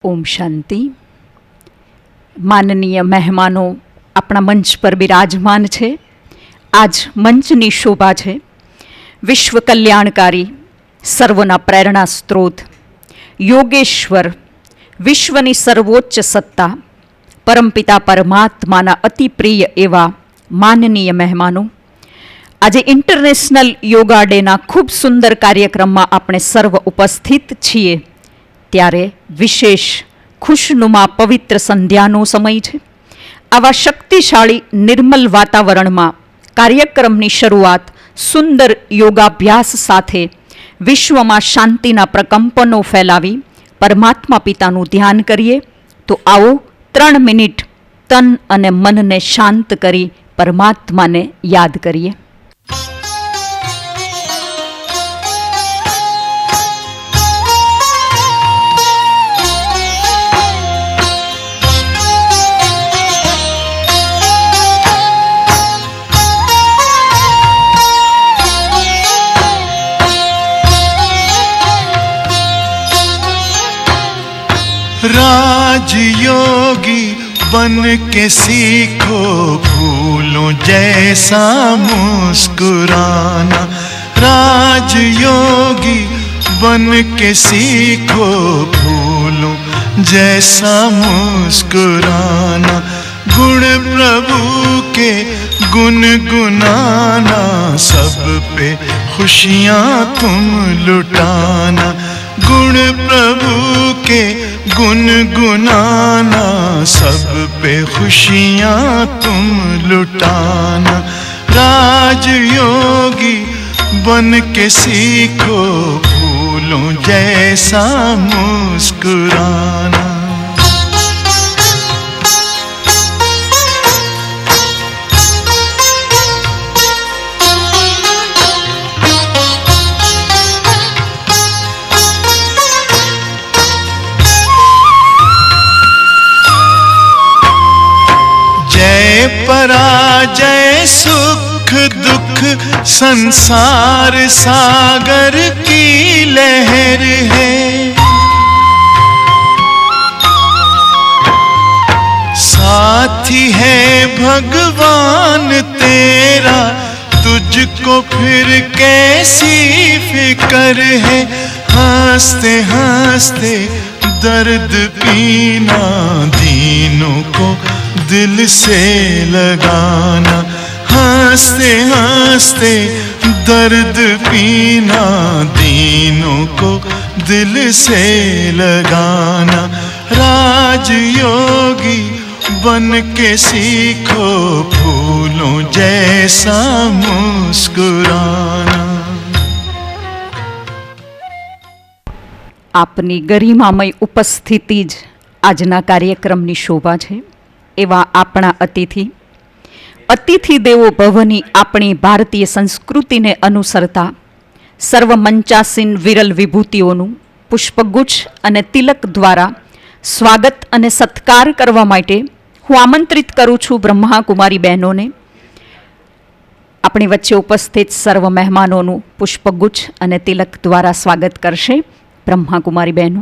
ઓમ શાંતિ. માનનીય મહેમાનો આપણા મંચ પર બિરાજમાન છે. આજ મંચની શોભા છે. વિશ્વ કલ્યાણકારી, સર્વના પ્રેરણા સ્ત્રોત, યોગેશ્વર, વિશ્વની સર્વોચ્ચ સત્તા, પરમપિતા પરમાત્માના અતિ પ્રિય એવા માનનીય મહેમાનો, આજે ઇન્ટરનેશનલ યોગા ડેના ખૂબ સુંદર કાર્યક્રમમાં આપણે સર્વ ઉપસ્થિત છીએ. ત્યારે વિશેષ ખુશનુમા પવિત્ર સંધ્યાનો સમય છે. આવા શક્તિશાળી નિર્મલ વાતાવરણમાં કાર્યક્રમની શરૂઆત સુંદર યોગાભ્યાસ સાથે વિશ્વમાં શાંતિના પ્રકંપનો ફેલાવી પરમાત્મા પિતાનું ધ્યાન કરીએ. તો આવો 3 મિનિટ તન અને મનને શાંત કરી પરમાત્માને યાદ કરીએ. राजयोगी बन के सीखो फूलों जैसा मुस्कुराना. राजयोगी बन के सीखो फूलों जैसा मुस्कुराना. गुण प्रभु के गुनगुनाना, सब पे खुशियाँ तुम लुटाना. गुण प्रभु के गुनगुनाना, सब पे खुशियाँ तुम लुटाना. राजयोगी बन के सीखो फूलों जैसा मुस्कुराना. पराजय सुख दुख संसार सागर की लहर है. साथी है भगवान तेरा, तुझको फिर कैसी फिकर है. हंसते हंसते दर्द पीना, दीनों को दिल से लगाना. हंसते हंसते दर्द पीना, दीनों को दिल से लगाना. राजयोगी बन के सीखो फूलों जैसा मुस्कुराना. આપની ગરિમામય ઉપસ્થિતિ જ આજના કાર્યક્રમની શોભા છે. એવા આપણા અતિથિ દેવો ભવની આપણી ભારતીય સંસ્કૃતિને અનુસરતા સર્વ મંચાસીન વિરલ વિભૂતિઓનું પુષ્પગુચ્છ અને તિલક દ્વારા સ્વાગત અને સત્કાર કરવા માટે હું આમંત્રિત કરું છું બ્રહ્માકુમારી બહેનોને. આપણી વચ્ચે ઉપસ્થિત સર્વ મહેમાનોનું પુષ્પગુચ્છ અને તિલક દ્વારા સ્વાગત કરશે બ્રહ્માકુમારી બહેનો.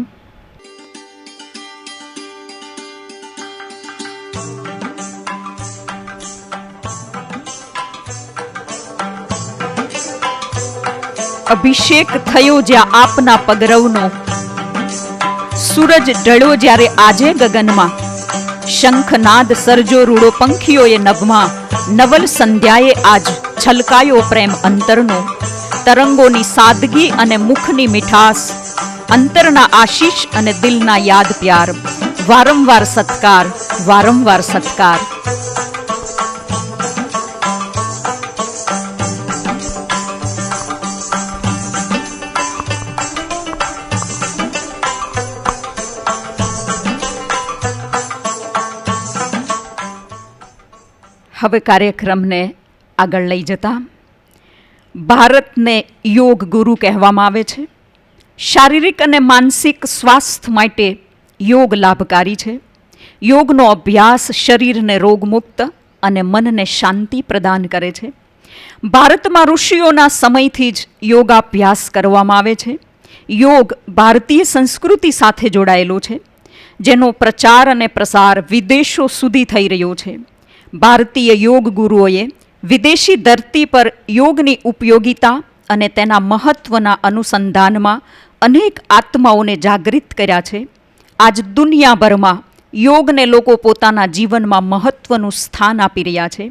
અભિષેક થયો જ્યાં આપના પગરવનો, સૂરજ ઢળ્યો જ્યારે આજે ગગનમાં. શંખનાદ સર્જો રૂડો પંખીઓએ નભમાં, નવલ સંધ્યાએ આજ છલકાયો પ્રેમ અંતરનો. તરંગોની સાદગી અને મુખની મીઠાસ, અંતરના આશીષ અને દિલના યાદ પ્યાર. વારંવાર સત્કાર, વારંવાર સત્કાર. હવે કાર્યક્રમને આગળ લઈ જતા, ભારતને યોગ ગુરુ કહેવામાં આવે છે. શારીરિક અને માનસિક સ્વાસ્થ્ય માટે યોગ લાભકારી છે. યોગનો અભ્યાસ શરીરને રોગમુક્ત અને મનને શાંતિ પ્રદાન કરે છે. ભારતમાં ઋષિઓના સમયથી જ યોગાભ્યાસ કરવામાં આવે છે. યોગ ભારતીય સંસ્કૃતિ સાથે જોડાયેલો છે. જેનો પ્રચાર અને પ્રસાર વિદેશો સુધી થઈ રહ્યો છે. ભારતીય યોગ ગુરુઓએ વિદેશી ધરતી પર યોગની ઉપયોગિતા અને તેના મહત્ત્વના અનુસંધાનમાં અનેક આત્માઓને જાગૃત કર્યા છે. આજ દુનિયાભરમાં યોગને લોકો પોતાના જીવનમાં મહત્ત્વનું સ્થાન આપી રહ્યા છે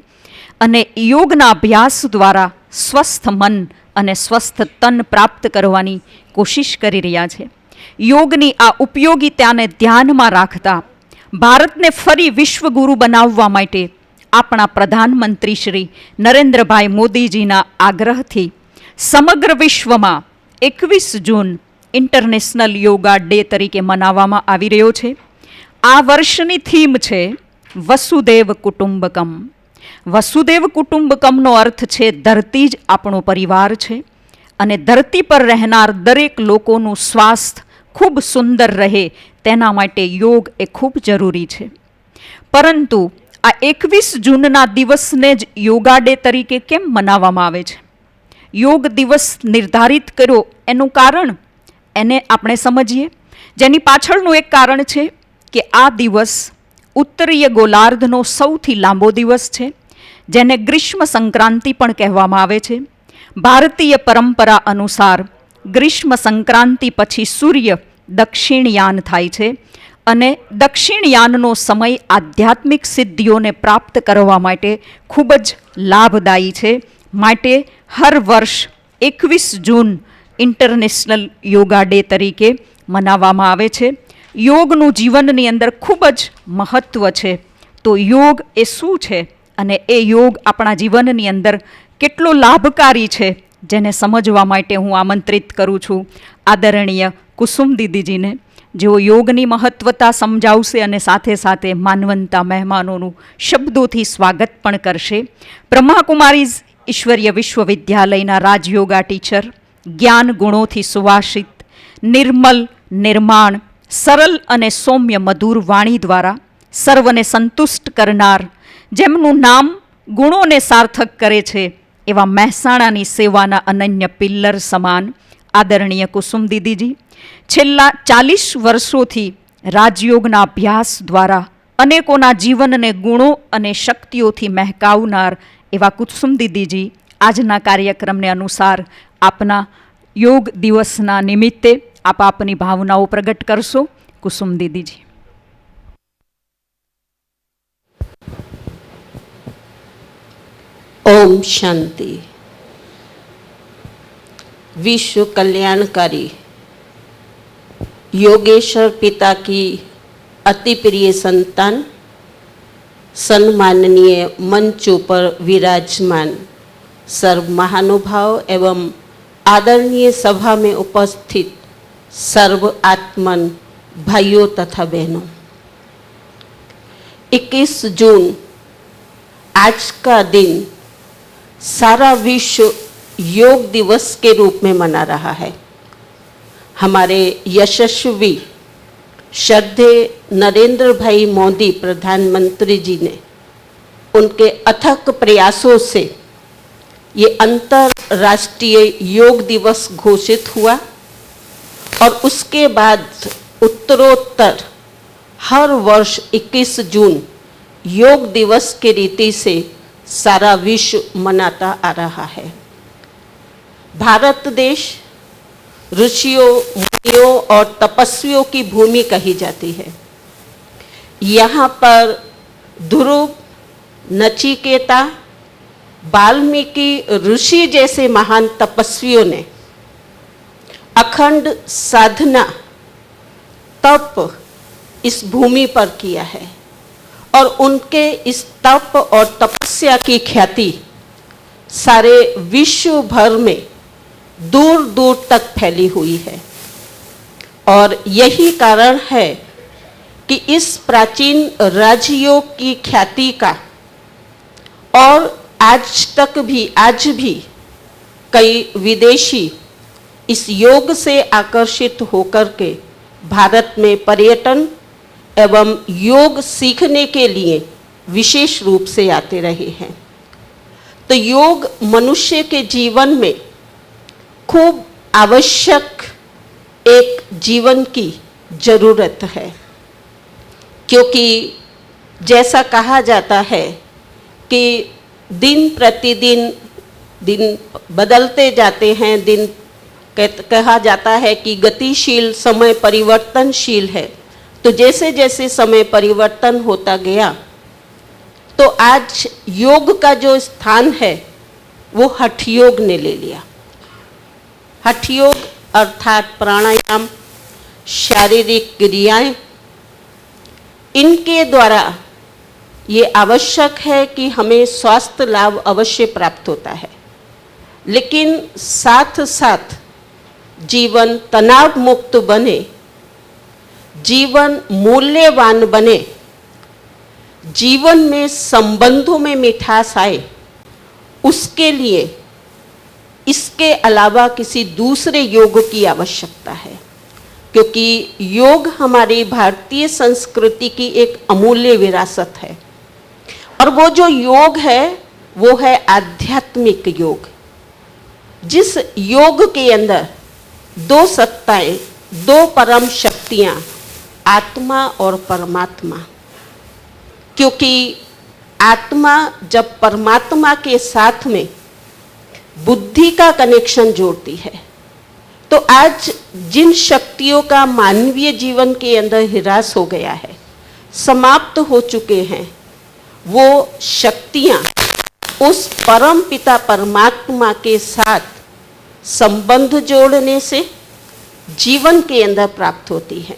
અને યોગના અભ્યાસ દ્વારા સ્વસ્થ મન અને સ્વસ્થ તન પ્રાપ્ત કરવાની કોશિશ કરી રહ્યા છે. યોગની આ ઉપયોગિતાને ધ્યાનમાં રાખતા ભારતને ફરી વિશ્વગુરુ બનાવવા માટે આપણા પ્રધાનમંત્રી શ્રી નરેન્દ્રભાઈ મોદીજીના આગ્રહથી સમગ્ર વિશ્વમાં 21 જૂન ઇન્ટરનેશનલ યોગા ડે તરીકે મનાવવામાં આવી રહ્યો છે. આ વર્ષની થીમ છે વસુદેવ કુટુંબકમ. વસુદેવ કુટુંબકમનો અર્થ છે ધરતી જ આપણો પરિવાર છે અને ધરતી પર રહેનાર દરેક લોકોનું સ્વાસ્થ્ય ખૂબ સુંદર રહે તેના માટે યોગ એ ખૂબ જરૂરી છે. પરંતુ આ 21 જૂનના દિવસને જ યોગા ડે તરીકે કેમ મનાવવામાં આવે છે? યોગ દિવસ નિર્ધારિત કર્યો એનું કારણ એને આપણે સમજીએ. જેની પાછળનું એક કારણ છે કે આ દિવસ ઉત્તરીય ગોલાર્ધનો સૌથી લાંબો દિવસ છે, જેને ગ્રીષ્મ સંક્રાંતિ પણ કહેવામાં આવે છે. ભારતીય પરંપરા અનુસાર ગ્રીષ્મ સંક્રાંતિ પછી સૂર્ય દક્ષિણયાન થાય છે અને દક્ષિણયાનનો સમય આધ્યાત્મિક સિદ્ધિઓને પ્રાપ્ત કરવા માટે ખૂબ જ લાભદાયી છે. માટે હર વર્ષ 21 જૂન ઇન્ટરનેશનલ યોગા ડે તરીકે મનાવવામાં આવે છે. યોગનું જીવનની અંદર ખૂબ જ મહત્ત્વ છે. તો યોગ એ શું છે અને એ યોગ આપણા જીવનની અંદર કેટલો લાભકારી છે, જેને સમજવા માટે હું આમંત્રિત કરું છું આદરણીય કુસુમ દીદીજીને, જેઓ યોગની મહત્વતા સમજાવશે અને સાથે સાથે માનવંતા મહેમાનોનું શબ્દોથી સ્વાગત પણ કરશે. બ્રહ્માકુમારીઝ ઈશ્વરીય વિશ્વવિદ્યાલયના રાજયોગા ટીચર, જ્ઞાન ગુણોથી સુવાસિત, નિર્મલ, નિર્માણ, સરળ અને સૌમ્ય મધુર વાણી દ્વારા સર્વને સંતુષ્ટ કરનાર, જેમનું નામ ગુણોને સાર્થક કરે છે એવા મહેસાણાની સેવાના અનન્ય પિલ્લર સમાન આદરણીય કુસુમ દીદીજી છેલ્લા 40 વર્ષોથી રાજયોગના અભ્યાસ દ્વારા અનેકોના જીવનને ગુણો અને શક્તિઓથી મહેકાવનાર એવા કુસુમ દીદીજી આજના કાર્યક્રમને અનુસાર આપના યોગ દિવસના નિમિત્તે આપ આપની ભાવનાઓ પ્રગટ કરશો. કુસુમ દીદીજી. ओम शांति। विश्व कल्याणकारी योगेश्वर पिता की अति प्रिय संतान, सम्माननीय मंचों पर विराजमान सर्व महानुभाव एवं आदरणीय सभा में उपस्थित सर्व आत्मन भाइयों तथा बहनों, 21 जून आज का दिन सारा विश्व योग दिवस के रूप में मना रहा है। हमारे यशस्वी श्रद्धेय नरेंद्र भाई मोदी प्रधानमंत्री जी ने उनके अथक प्रयासों से ये अंतर्राष्ट्रीय योग दिवस घोषित हुआ और उसके बाद उत्तरोत्तर हर वर्ष 21 जून योग दिवस के रीति से सारा विश्व मनाता आ रहा है। भारत देश ऋषियों, मुनियों और तपस्वियों की भूमि कही जाती है। यहाँ पर ध्रुव, नचिकेता, वाल्मीकि ऋषि जैसे महान तपस्वियों ने अखंड साधना तप इस भूमि पर किया है और उनके इस तप और तपस्या की ख्याति सारे विश्व भर में दूर दूर तक फैली हुई है। और यही कारण है कि इस प्राचीन राजयोग की ख्याति का और आज भी कई विदेशी इस योग से आकर्षित होकर के भारत में पर्यटन एवं योग सीखने के लिए विशेष रूप से आते रहे हैं। तो योग मनुष्य के जीवन में खूब आवश्यक एक जीवन की जरूरत है। क्योंकि जैसा कहा जाता है कि दिन प्रतिदिन दिन बदलते जाते हैं, दिन कहा जाता है कि गतिशील समय परिवर्तनशील है। तो जैसे जैसे समय परिवर्तन होता गया तो आज योग का जो स्थान है वो हठ योग ने ले लिया। हठ योग अर्थात प्राणायाम, शारीरिक क्रियाएं, इनके द्वारा ये आवश्यक है कि हमें स्वास्थ्य लाभ अवश्य प्राप्त होता है, लेकिन साथ साथ जीवन तनाव मुक्त बने, जीवन मूल्यवान बने, जीवन में संबंधों में मिठास आए, उसके लिए इसके अलावा किसी दूसरे योग की आवश्यकता है। क्योंकि योग हमारी भारतीय संस्कृति की एक अमूल्य विरासत है, और वो जो योग है वो है आध्यात्मिक योग, जिस योग के अंदर दो सत्ताएं, दो परम शक्तियां, आत्मा और परमात्मा। क्योंकि आत्मा जब परमात्मा के साथ में बुद्धि का कनेक्शन जोड़ती है, तो आज जिन शक्तियों का मानवीय जीवन के अंदर हिरास हो गया है, समाप्त हो चुके हैं, वो शक्तियां उस परम पिता परमात्मा के साथ संबंध जोड़ने से जीवन के अंदर प्राप्त होती है।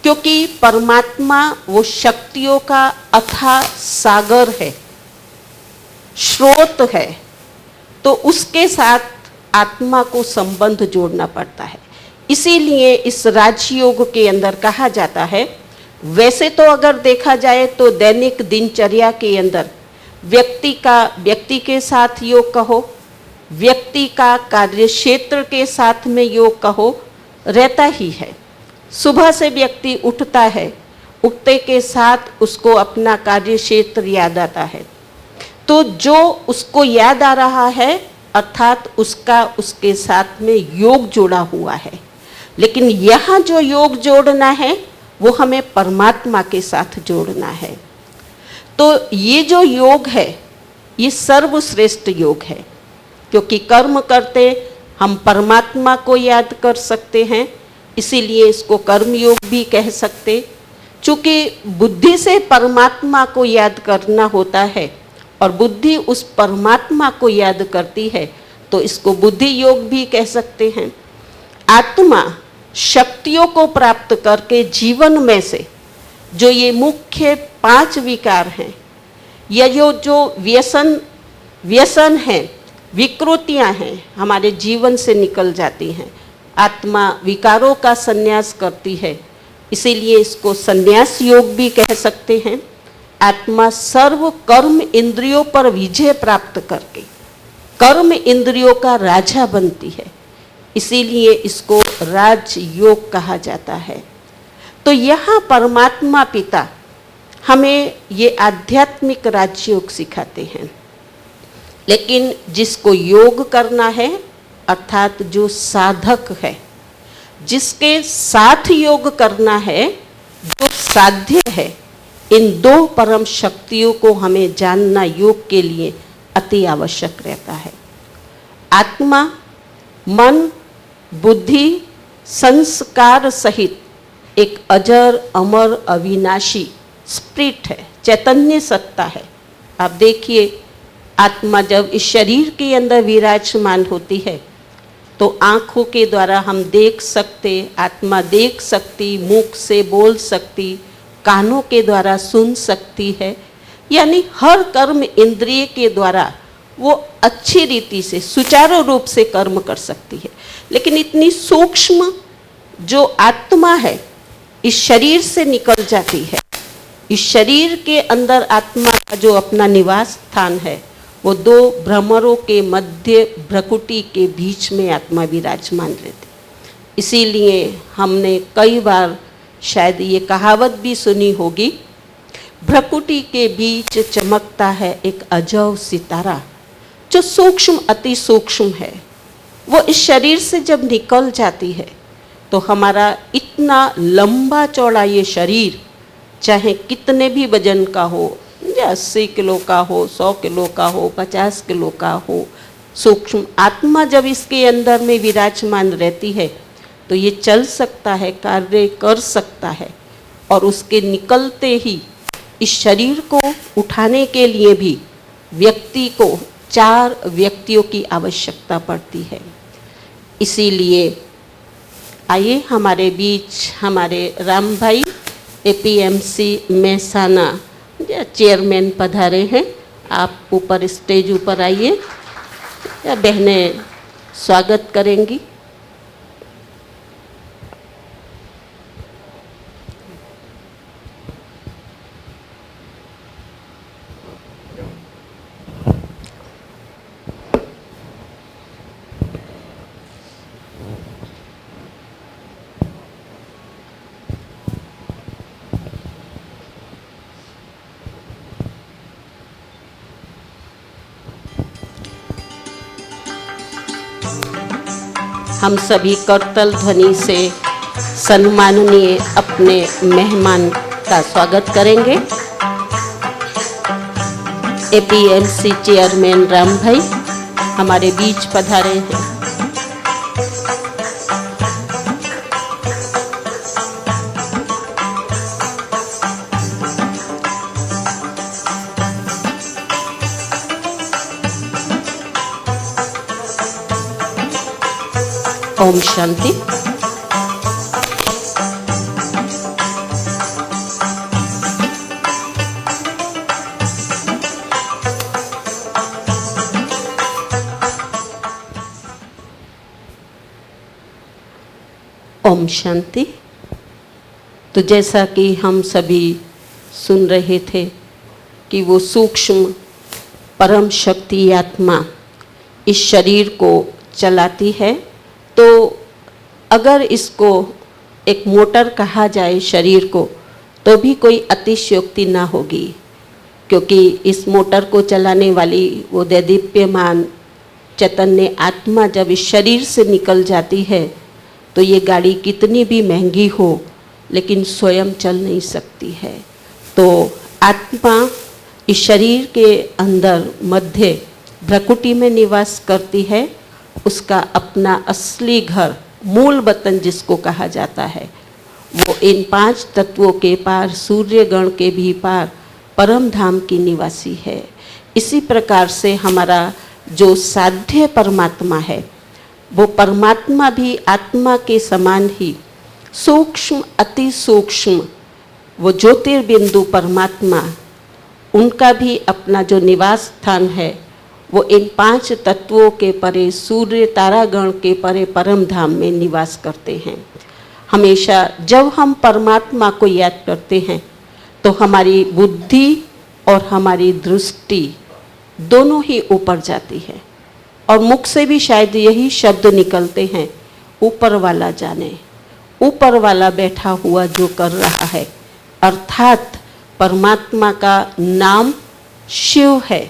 क्योंकि परमात्मा वो शक्तियों का अथाह सागर है, स्रोत है, तो उसके साथ आत्मा को संबंध जोड़ना पड़ता है। इसीलिए इस राजयोग के अंदर कहा जाता है, वैसे तो अगर देखा जाए तो दैनिक दिनचर्या के अंदर व्यक्ति के साथ योग कहो, व्यक्ति का कार्य क्षेत्र के साथ में योग कहो, रहता ही है। सुबह से व्यक्ति उठता है, उठते के साथ उसको अपना कार्य क्षेत्र याद आता है, तो जो उसको याद आ रहा है अर्थात उसका उसके साथ में योग जुड़ा हुआ है। लेकिन यहाँ जो योग जोड़ना है वो हमें परमात्मा के साथ जोड़ना है। तो ये जो योग है ये सर्वश्रेष्ठ योग है, क्योंकि कर्म करते हम परमात्मा को याद कर सकते हैं, इसीलिए इसको कर्म योग भी कह सकते। चूँकि बुद्धि से परमात्मा को याद करना होता है और बुद्धि उस परमात्मा को याद करती है, तो इसको बुद्धि योग भी कह सकते हैं। आत्मा शक्तियों को प्राप्त करके जीवन में से जो ये मुख्य 5 विकार हैं, या जो व्यसन हैं, विकृतियां हैं, हमारे जीवन से निकल जाती हैं। आत्मा विकारों का संन्यास करती है, इसीलिए इसको संन्यास योग भी कह सकते हैं। आत्मा सर्व कर्म इंद्रियों पर विजय प्राप्त करके कर्म इंद्रियों का राजा बनती है, इसीलिए इसको राजयोग कहा जाता है। तो यहाँ परमात्मा पिता हमें ये आध्यात्मिक राजयोग सिखाते हैं। लेकिन जिसको योग करना है अर्थात जो साधक है, जिसके साथ योग करना है, जो साध्य है, इन 2 परम शक्तियों को हमें जानना योग के लिए अति आवश्यक रहता है। आत्मा, मन, बुद्धि, संस्कार सहित एक अजर अमर अविनाशी स्पिरिट है, चैतन्य सत्ता है। आप देखिए, आत्मा जब इस शरीर के अंदर विराजमान होती है तो आँखों के द्वारा हम देख सकते, आत्मा देख सकती, मुख से बोल सकती, कानों के द्वारा सुन सकती है, यानी हर कर्म इंद्रिय के द्वारा वो अच्छी रीति से सुचारू रूप से कर्म कर सकती है। लेकिन इतनी सूक्ष्म जो आत्मा है इस शरीर से निकल जाती है। इस शरीर के अंदर आत्मा का जो अपना निवास स्थान है वो 2 भ्रमरों के मध्य भ्रकुटी के बीच में आत्मा विराजमान रहती। इसीलिए हमने कई बार शायद ये कहावत भी सुनी होगी, भ्रकुटी के बीच चमकता है एक अजब सितारा, जो सूक्ष्म अति सूक्ष्म है। वो इस शरीर से जब निकल जाती है तो हमारा इतना लंबा चौड़ा ये शरीर चाहे कितने भी वजन का हो, या 80 किलो का हो, 100 किलो का हो, 50 किलो का हो, सूक्ष्म आत्मा जब इसके अंदर में विराजमान रहती है तो ये चल सकता है, कार्य कर सकता है। और उसके निकलते ही इस शरीर को उठाने के लिए भी व्यक्ति को 4 व्यक्तियों की आवश्यकता पड़ती है। इसीलिए आइए हमारे बीच हमारे राम भाई एपीएमसी मेहसाना चेयरमैन पधारे हैं। आप ऊपर स्टेज ऊपर आइए, या बहनें स्वागत करेंगी। हम सभी करतल ध्वनि से सम्माननीय अपने मेहमान का स्वागत करेंगे। एपीएमसी चेयरमैन राम भाई हमारे बीच पधारे हैं। ओम शांति। ओम शांति। तो जैसा कि हम सभी सुन रहे थे कि वो सूक्ष्म परम शक्ति आत्मा इस शरीर को चलाती है, तो अगर इसको एक मोटर कहा जाए शरीर को, तो भी कोई अतिशयोक्ति ना होगी, क्योंकि इस मोटर को चलाने वाली वो दैदीप्यमान चैतन्य आत्मा जब इस शरीर से निकल जाती है तो ये गाड़ी कितनी भी महंगी हो लेकिन स्वयं चल नहीं सकती है। तो आत्मा इस शरीर के अंदर मध्य भ्रकुटी में निवास करती है। उसका अपना असली घर, मूल वतन जिसको कहा जाता है, वो इन 5 तत्वों के पार, सूर्य गण के भी पार परम धाम की निवासी है। इसी प्रकार से हमारा जो साध्य परमात्मा है, वो परमात्मा भी आत्मा के समान ही सूक्ष्म, अति सूक्ष्म, वो ज्योतिर्बिंदु परमात्मा, उनका भी अपना जो निवास स्थान है वो इन 5 तत्वों के परे, सूर्य तारागण के परे परम धाम में निवास करते हैं। हमेशा जब हम परमात्मा को याद करते हैं तो हमारी बुद्धि और हमारी दृष्टि दोनों ही ऊपर जाती है, और मुख से भी शायद यही शब्द निकलते हैं, ऊपर वाला जाने, ऊपर वाला बैठा हुआ जो कर रहा है। अर्थात परमात्मा का नाम शिव है,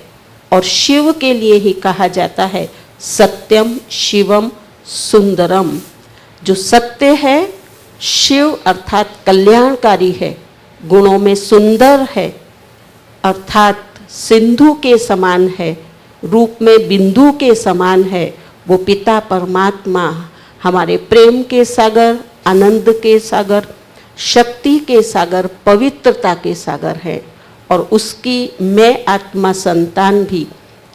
और शिव के लिए ही कहा जाता है सत्यम शिवम सुंदरम। जो सत्य है, शिव अर्थात कल्याणकारी है, गुणों में सुंदर है, अर्थात सिंधु के समान है, रूप में बिंदु के समान है। वो पिता परमात्मा हमारे प्रेम के सागर, आनंद के सागर, शक्ति के सागर, पवित्रता के सागर है। और उसकी मैं आत्मा संतान भी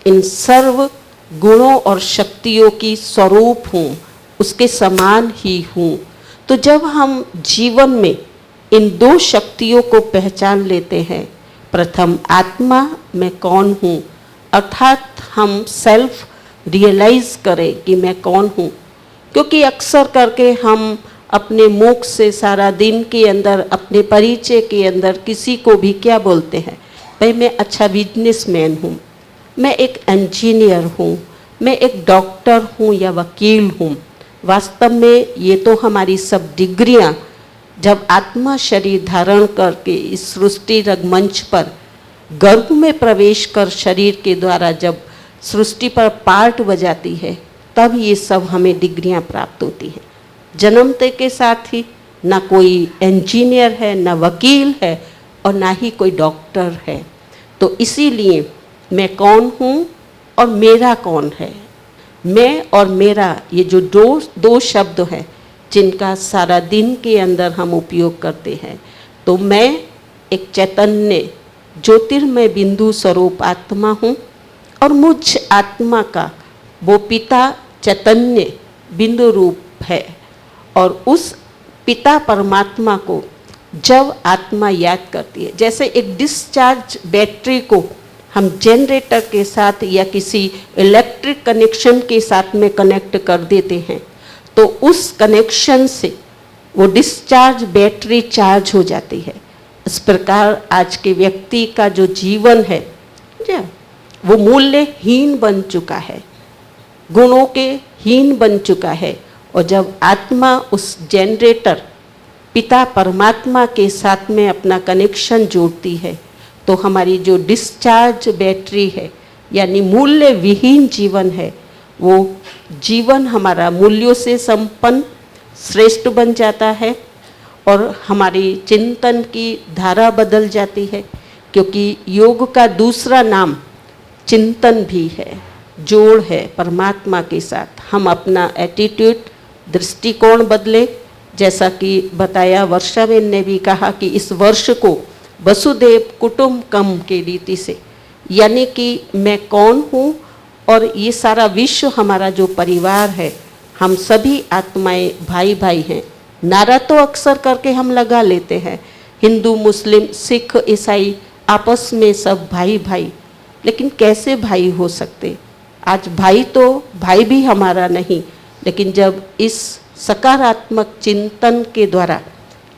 इन सर्व गुणों और शक्तियों की स्वरूप हूँ, उसके समान ही हूँ। तो जब हम जीवन में इन 2 शक्तियों को पहचान लेते हैं, प्रथम आत्मा मैं कौन हूँ, अर्थात हम सेल्फ रियलाइज करें कि मैं कौन हूँ। क्योंकि अक्सर करके हम अपने मुख से सारा दिन के अंदर, अपने परिचय के अंदर किसी को भी क्या बोलते हैं, भाई मैं अच्छा बिजनेसमैन हूँ, मैं एक इंजीनियर हूँ, मैं एक डॉक्टर हूँ या वकील हूँ। वास्तव में ये तो हमारी सब डिग्रियाँ जब आत्मा शरीर धारण करके इस सृष्टि रंगमंच पर गर्भ में प्रवेश कर शरीर के द्वारा जब सृष्टि पर पार्ट बजाती है, तब ये सब हमें डिग्रियाँ प्राप्त होती हैं। जन्मते के साथ ही ना कोई इंजीनियर है, ना वकील है, और ना ही कोई डॉक्टर है। तो इसीलिए मैं कौन हूँ और मेरा कौन है। मैं और मेरा ये जो दो शब्द हैं जिनका सारा दिन के अंदर हम उपयोग करते हैं। तो मैं एक चैतन्य ज्योतिर्मय बिंदु स्वरूप आत्मा हूँ और मुझ आत्मा का वो पिता चैतन्य बिंदु रूप है। और उस पिता परमात्मा को जब आत्मा याद करती है, जैसे एक डिस्चार्ज बैटरी को हम जनरेटर के साथ या किसी इलेक्ट्रिक कनेक्शन के साथ में कनेक्ट कर देते हैं, तो उस कनेक्शन से वो डिस्चार्ज बैटरी चार्ज हो जाती है। इस प्रकार आज के व्यक्ति का जो जीवन है वो मूल्यहीन बन चुका है, गुणों के हीन बन चुका है। और जब आत्मा उस जनरेटर पिता परमात्मा के साथ में अपना कनेक्शन जोड़ती है, तो हमारी जो डिस्चार्ज बैटरी है यानी मूल्य विहीन जीवन है, वो जीवन हमारा मूल्यों से संपन्न श्रेष्ठ बन जाता है और हमारी चिंतन की धारा बदल जाती है। क्योंकि योग का दूसरा नाम चिंतन भी है, जोड़ है परमात्मा के साथ। हम अपना एटीट्यूड दृष्टिकोण बदले, जैसा कि बताया वर्षाबेन ने भी कहा कि इस वर्ष को वसुदेव कुटुंबकम के रीति से, यानी कि मैं कौन हूँ और ये सारा विश्व हमारा जो परिवार है, हम सभी आत्माएं भाई भाई हैं। नारा तो अक्सर करके हम लगा लेते हैं, हिंदू मुस्लिम सिख ईसाई आपस में सब भाई भाई, लेकिन कैसे भाई हो सकते? आज भाई तो भाई भी हमारा नहीं, लेकिन जब इस सकारात्मक चिंतन के द्वारा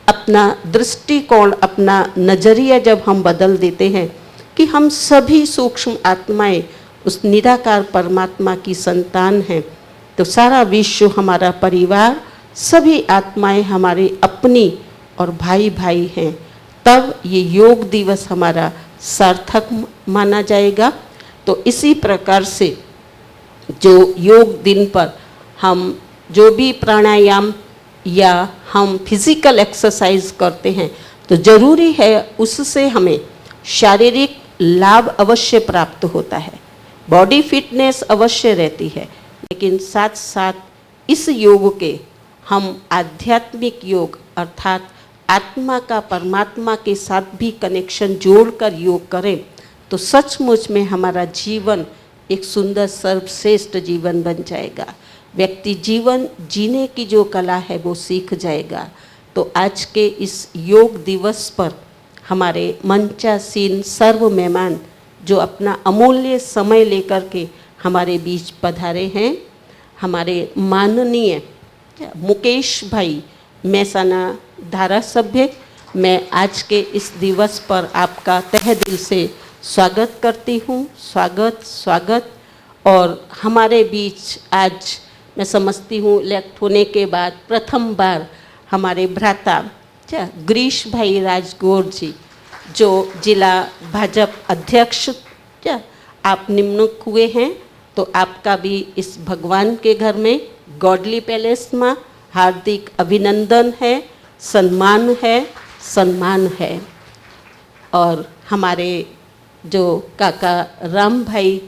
अपना दृष्टिकोण, अपना नजरिया जब हम बदल देते हैं कि हम सभी सूक्ष्म आत्माएं उस निराकार परमात्मा की संतान हैं, तो सारा विश्व हमारा परिवार, सभी आत्माएं हमारी अपनी और भाई भाई हैं। तब ये योग दिवस हमारा सार्थक माना जाएगा। तो इसी प्रकार से जो योग दिन पर हम जो भी प्राणायाम या हम फिजिकल एक्सरसाइज करते हैं, तो ज़रूरी है उससे हमें शारीरिक लाभ अवश्य प्राप्त होता है, बॉडी फिटनेस अवश्य रहती है, लेकिन साथ साथ इस योग के हम आध्यात्मिक योग अर्थात आत्मा का परमात्मा के साथ भी कनेक्शन जोड़कर योग करें, तो सचमुच में हमारा जीवन एक सुंदर सर्वश्रेष्ठ जीवन बन जाएगा। व्यक्ति जीवन जीने की जो कला है वो सीख जाएगा। तो आज के इस योग दिवस पर हमारे मंचासीन सर्व मेहमान जो अपना अमूल्य समय लेकर के हमारे बीच पधारे हैं, हमारे माननीय मुकेश भाई मेहसाना धारासभ्य, मैं आज के इस दिवस पर आपका तहे दिल से स्वागत करती हूँ। स्वागत। और हमारे बीच आज मैं समझती हूँ इलेक्ट होने के बाद प्रथम बार हमारे भ्राता गिरीश भाई राजगौर जी, जो जिला भाजपा अध्यक्ष आप नियुक्त हुए हैं, तो आपका भी इस भगवान के घर में गॉडली पैलेस में हार्दिक अभिनंदन है, सम्मान है। और हमारे जो काका राम भाई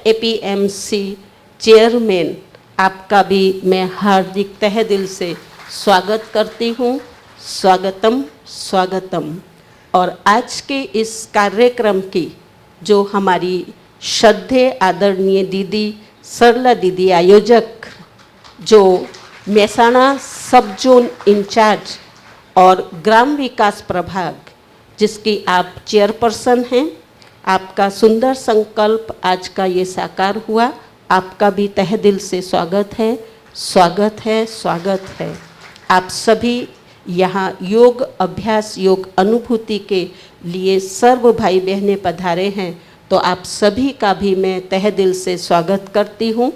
APMC चेयरमैन, आपका भी मैं हार्दिक तहे दिल से स्वागत करती हूँ। स्वागतम। और आज के इस कार्यक्रम की जो हमारी श्रद्धेय आदरणीय दीदी सरला दीदी आयोजक, जो मेहसाणा सब जोन इंचार्ज और ग्राम विकास प्रभाग जिसकी आप चेयरपर्सन हैं, आपका सुंदर संकल्प आज का ये साकार हुआ। आपका भी तहे दिल से स्वागत है। आप सभी यहाँ योग अभ्यास, योग अनुभूति के लिए सर्व भाई बहनें पधारे हैं, तो आप सभी का भी मैं तहे दिल से स्वागत करती हूँ।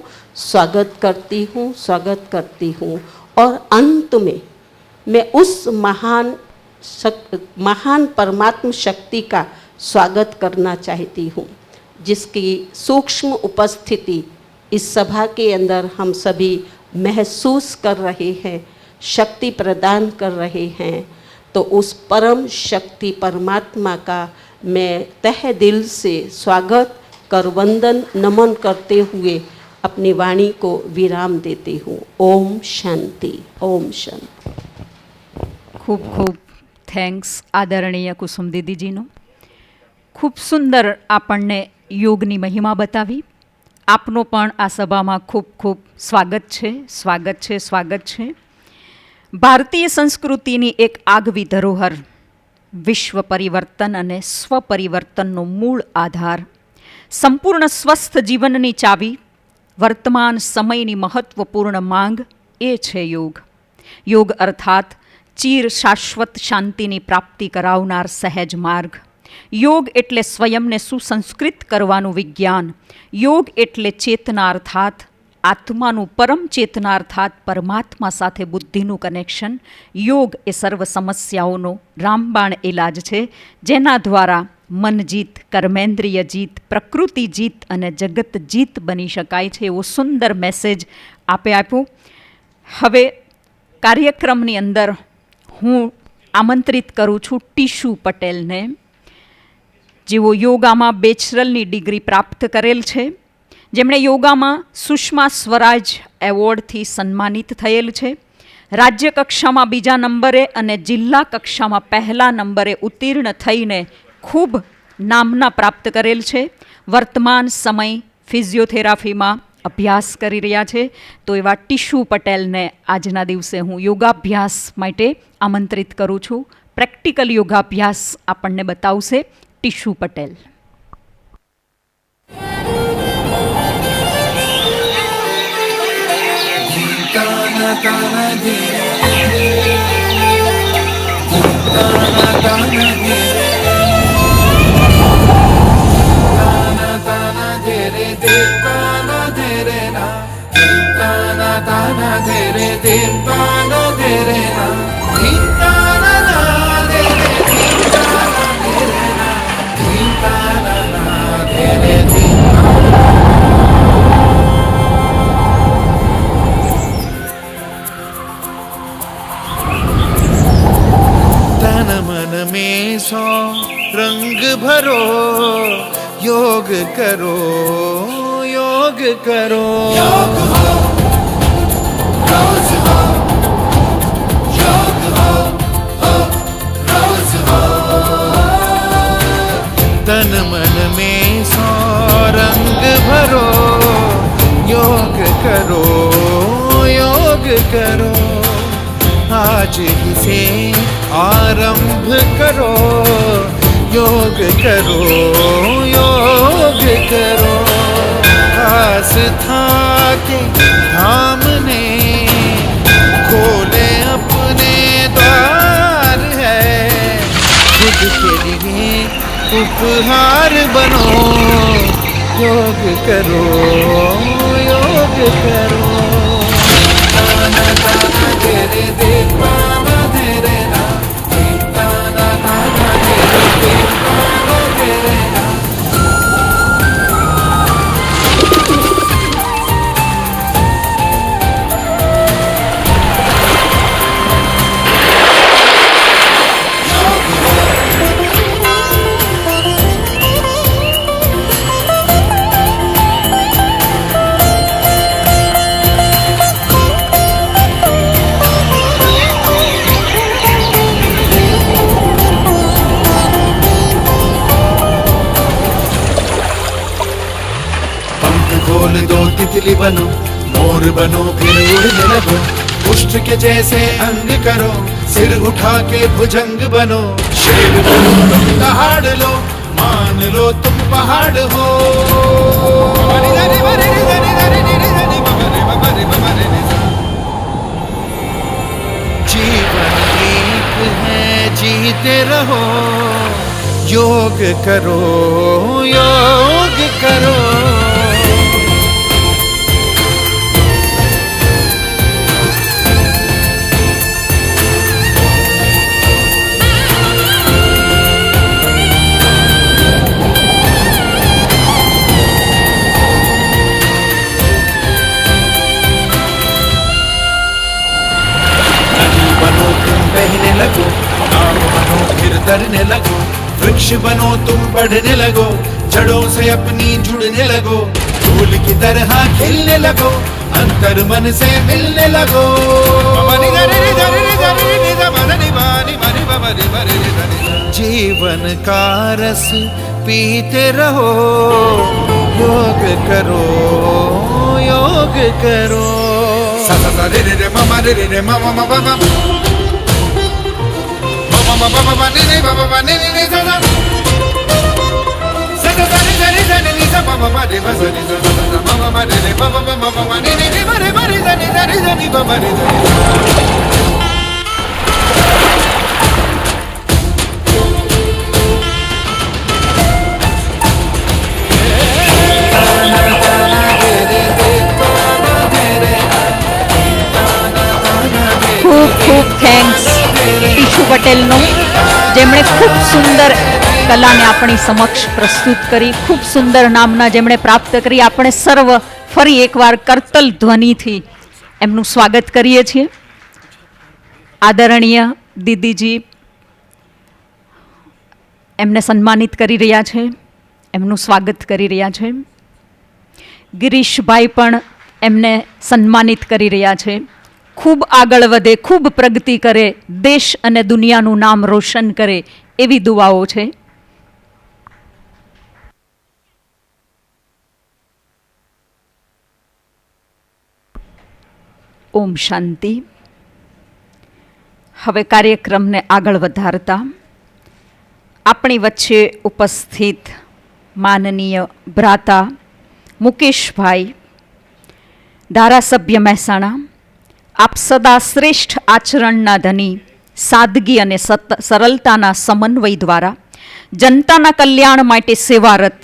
और अंत में मैं उस महान परमात्म शक्ति का स्वागत करना चाहती हूँ, जिसकी सूक्ष्म उपस्थिति इस सभा के अंदर हम सभी महसूस कर रहे हैं, शक्ति प्रदान कर रहे हैं। तो उस परम शक्ति परमात्मा का मैं तहे दिल से स्वागत कर वंदन नमन करते हुए अपनी वाणी को विराम देती हूँ। ओम शांति, ओम शांति। ખૂબ ખૂબ થેન્ક્સ આદરણીય કુસુમ દીદીજીનો. ખૂબ સુંદર આપણને યોગની મહિમા બતાવી. આપનો પણ આ સભામાં ખૂબ ખૂબ સ્વાગત છે, સ્વાગત છે, સ્વાગત છે. ભારતીય સંસ્કૃતિની એક આગવી ધરોહર, વિશ્વ પરિવર્તન અને સ્વપરિવર્તનનો મૂળ આધાર, સંપૂર્ણ સ્વસ્થ જીવનની ચાવી, વર્તમાન સમયની મહત્વપૂર્ણ માંગ એ છે યોગ. યોગ અર્થાત ચીર શાશ્વત શાંતિની પ્રાપ્તિ કરાવનાર સહેજ માર્ગ. યોગ એટલે સ્વયંને સુસંસ્કૃત કરવાનું વિજ્ઞાન. યોગ એટલે ચેતના અર્થાત આત્માનું પરમ ચેતના અર્થાત પરમાત્મા સાથે બુદ્ધિનું કનેક્શન. યોગ એ સર્વ સમસ્યાઓનો રામબાણ ઇલાજ છે, જેના દ્વારા મન જીત, કર્મેન્દ્રિય જીત, પ્રકૃતિ જીત અને જગત જીત બની શકાય છે. એવો સુંદર મેસેજ આપે આપ્યો. હવે કાર્યક્રમની અંદર હું આમંત્રિત કરું છું ટીશુ પટેલને, જેઓ યોગામાં બેચરલની ડિગ્રી પ્રાપ્ત કરેલ છે, જેમણે યોગામાં સુષ્મા સ્વરાજ એવોર્ડથી સન્માનિત થયેલ છે, રાજ્ય કક્ષામાં બીજા નંબરે અને જિલ્લા કક્ષામાં પહેલા નંબરે ઉત્તીર્ણ થઈને ખૂબ નામના પ્રાપ્ત કરેલ છે. વર્તમાન સમય ફિઝિયોથેરાપીમાં અભ્યાસ કરી રહ્યા છે. તો એવા ટીશુ પટેલને આજના દિવસે હું યોગાભ્યાસ માટે આમંત્રિત કરું છું. પ્રેક્ટિકલ યોગાભ્યાસ આપણને બતાવશે ટીશુ પટેલ. तन मन में सौ रंग भरो, योग करो, योग करो, योग हो, रोज हो, योग हो, रोज हो। तन मन में सौ रंग भरो, योग करो, योग करो, आज ही से आरंभ करो, योग करो, योग करो। आस्था के धाम ने खोले अपने द्वार है, खुद के लिए उपहार बनो, योग करो, योग करो। खोल दो तितली बनो, मोर बनो, फिर उड़ने लगो, उष्ट के जैसे अंग करो, सिर उठा के भुजंग बनो, शेर बनो तुम दहाड़ लो, मान लो तुम पहाड़ हो। जीवन एक है, जीते रहो, योग करो, योग करो। बहने लगो, वृक्ष बनो तुम बढ़ने लगो, जड़ों से अपनी जुड़ने लगो, फूल की तरह खिलने लगो, अंतर मन से मिलने लगो। जीवन का रस पीते रहो, योग करो, योग करो। सा सा सा रे रे ममा रे रे mama mama mama mama mama mama रे रे ममा रे रे सा सा सा सा रे रे रे रे सा ममा ममा रे सा रे सा सा ममा ममा रे रे ममा ममा ममा रे रे रे रे रे सा रे सा रे सा रे ममा रे सा। ખૂબ ખૂબ થેન્ક્સ ટીશુ પટેલનો, જેમણે ખૂબ સુંદર કલાને આપણી સમક્ષ પ્રસ્તુત કરી, ખૂબ સુંદર નામના જેમણે પ્રાપ્ત કરી. આપણે સર્વ ફરી એકવાર કરતલ ધ્વનિથી એમનું સ્વાગત કરીએ છીએ. આદરણીય દીદીજી એમને સન્માનિત કરી રહ્યા છે, એમનું સ્વાગત કરી રહ્યા છે. ગિરીશભાઈ પણ એમને સન્માનિત કરી રહ્યા છે. ખૂબ આગળ વધે, ખૂબ પ્રગતિ કરે, દેશ અને દુનિયાનું નામ રોશન કરે એવી દુઆઓ છે. ઓમ શાંતિ. હવે કાર્યક્રમને આગળ વધારતા આપણી વચ્ચે ઉપસ્થિત માનનીય ભ્રાતા મુકેશભાઈ, ધારાસભ્ય મહેસાણા, આપ સદા શ્રેષ્ઠ આચરણના ધની, સાદગી અને સરળતાના સમન્વય દ્વારા જનતાના કલ્યાણ માટે સેવારત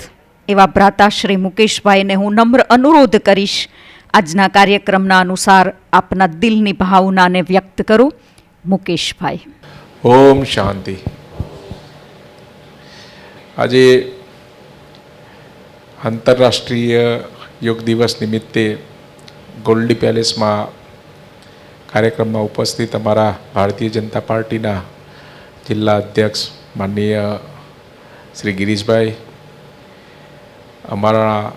એવા ભ્રાતા શ્રી મુકેશભાઈને હું નમ્ર અનુરોધ કરીશ, આજના કાર્યક્રમના અનુસાર આપના દિલની ભાવનાને વ્યક્ત કરો. મુકેશભાઈ. ઓમ શાંતિ. આજે આંતરરાષ્ટ્રીય યોગ દિવસ નિમિત્તે ગોલ્ડી પેલેસમાં કાર્યક્રમમાં ઉપસ્થિત અમારા ભારતીય જનતા પાર્ટીના જિલ્લા અધ્યક્ષ માનનીય શ્રી ગિરીશભાઈ, અમારા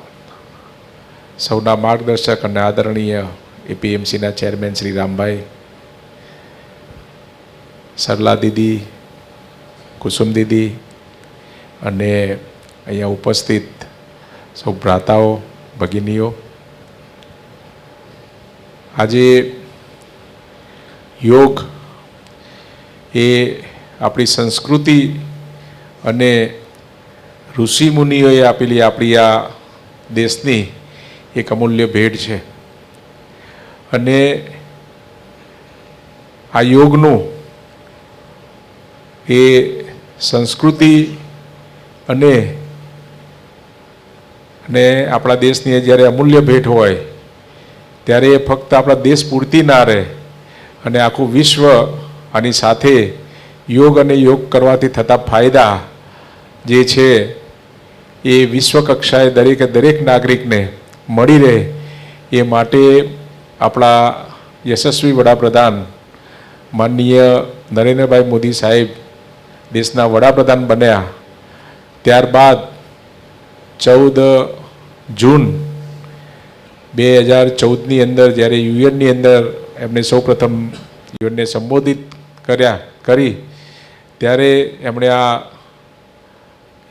સૌના માર્ગદર્શક અને આદરણીય એપીએમસીના ચેરમેન શ્રી રામભાઈ, સરલા દીદી, કુસુમ દીદી અને અહીંયા ઉપસ્થિત સૌ ભ્રાતાઓ, ભગિનીઓ, આજે યોગ એ આપણી સંસ્કૃતિ અને ઋષિમુનિઓએ આપેલી આપણી આ દેશની એક અમૂલ્ય ભેટ છે. અને આ યોગનું એ સંસ્કૃતિ અને આપણા દેશની જ્યારે અમૂલ્ય ભેટ હોય ત્યારે એ ફક્ત આપણા દેશ પૂરતી ના રહે અને આખું વિશ્વ આની સાથે યોગ અને યોગ કરવાથી થતા ફાયદા જે છે એ વિશ્વ કક્ષાએ દરેક નાગરિકને મળી રહે એ માટે આપણા યશસ્વી વડાપ્રધાન માનનીય નરેન્દ્રભાઈ મોદી સાહેબ દેશના વડાપ્રધાન બન્યા ત્યારબાદ 14 જૂન 2014ની અંદર જ્યારે યુએનની અંદર એમણે સૌપ્રથમ યુએનને સંબોધિત કરી ત્યારે એમણે આ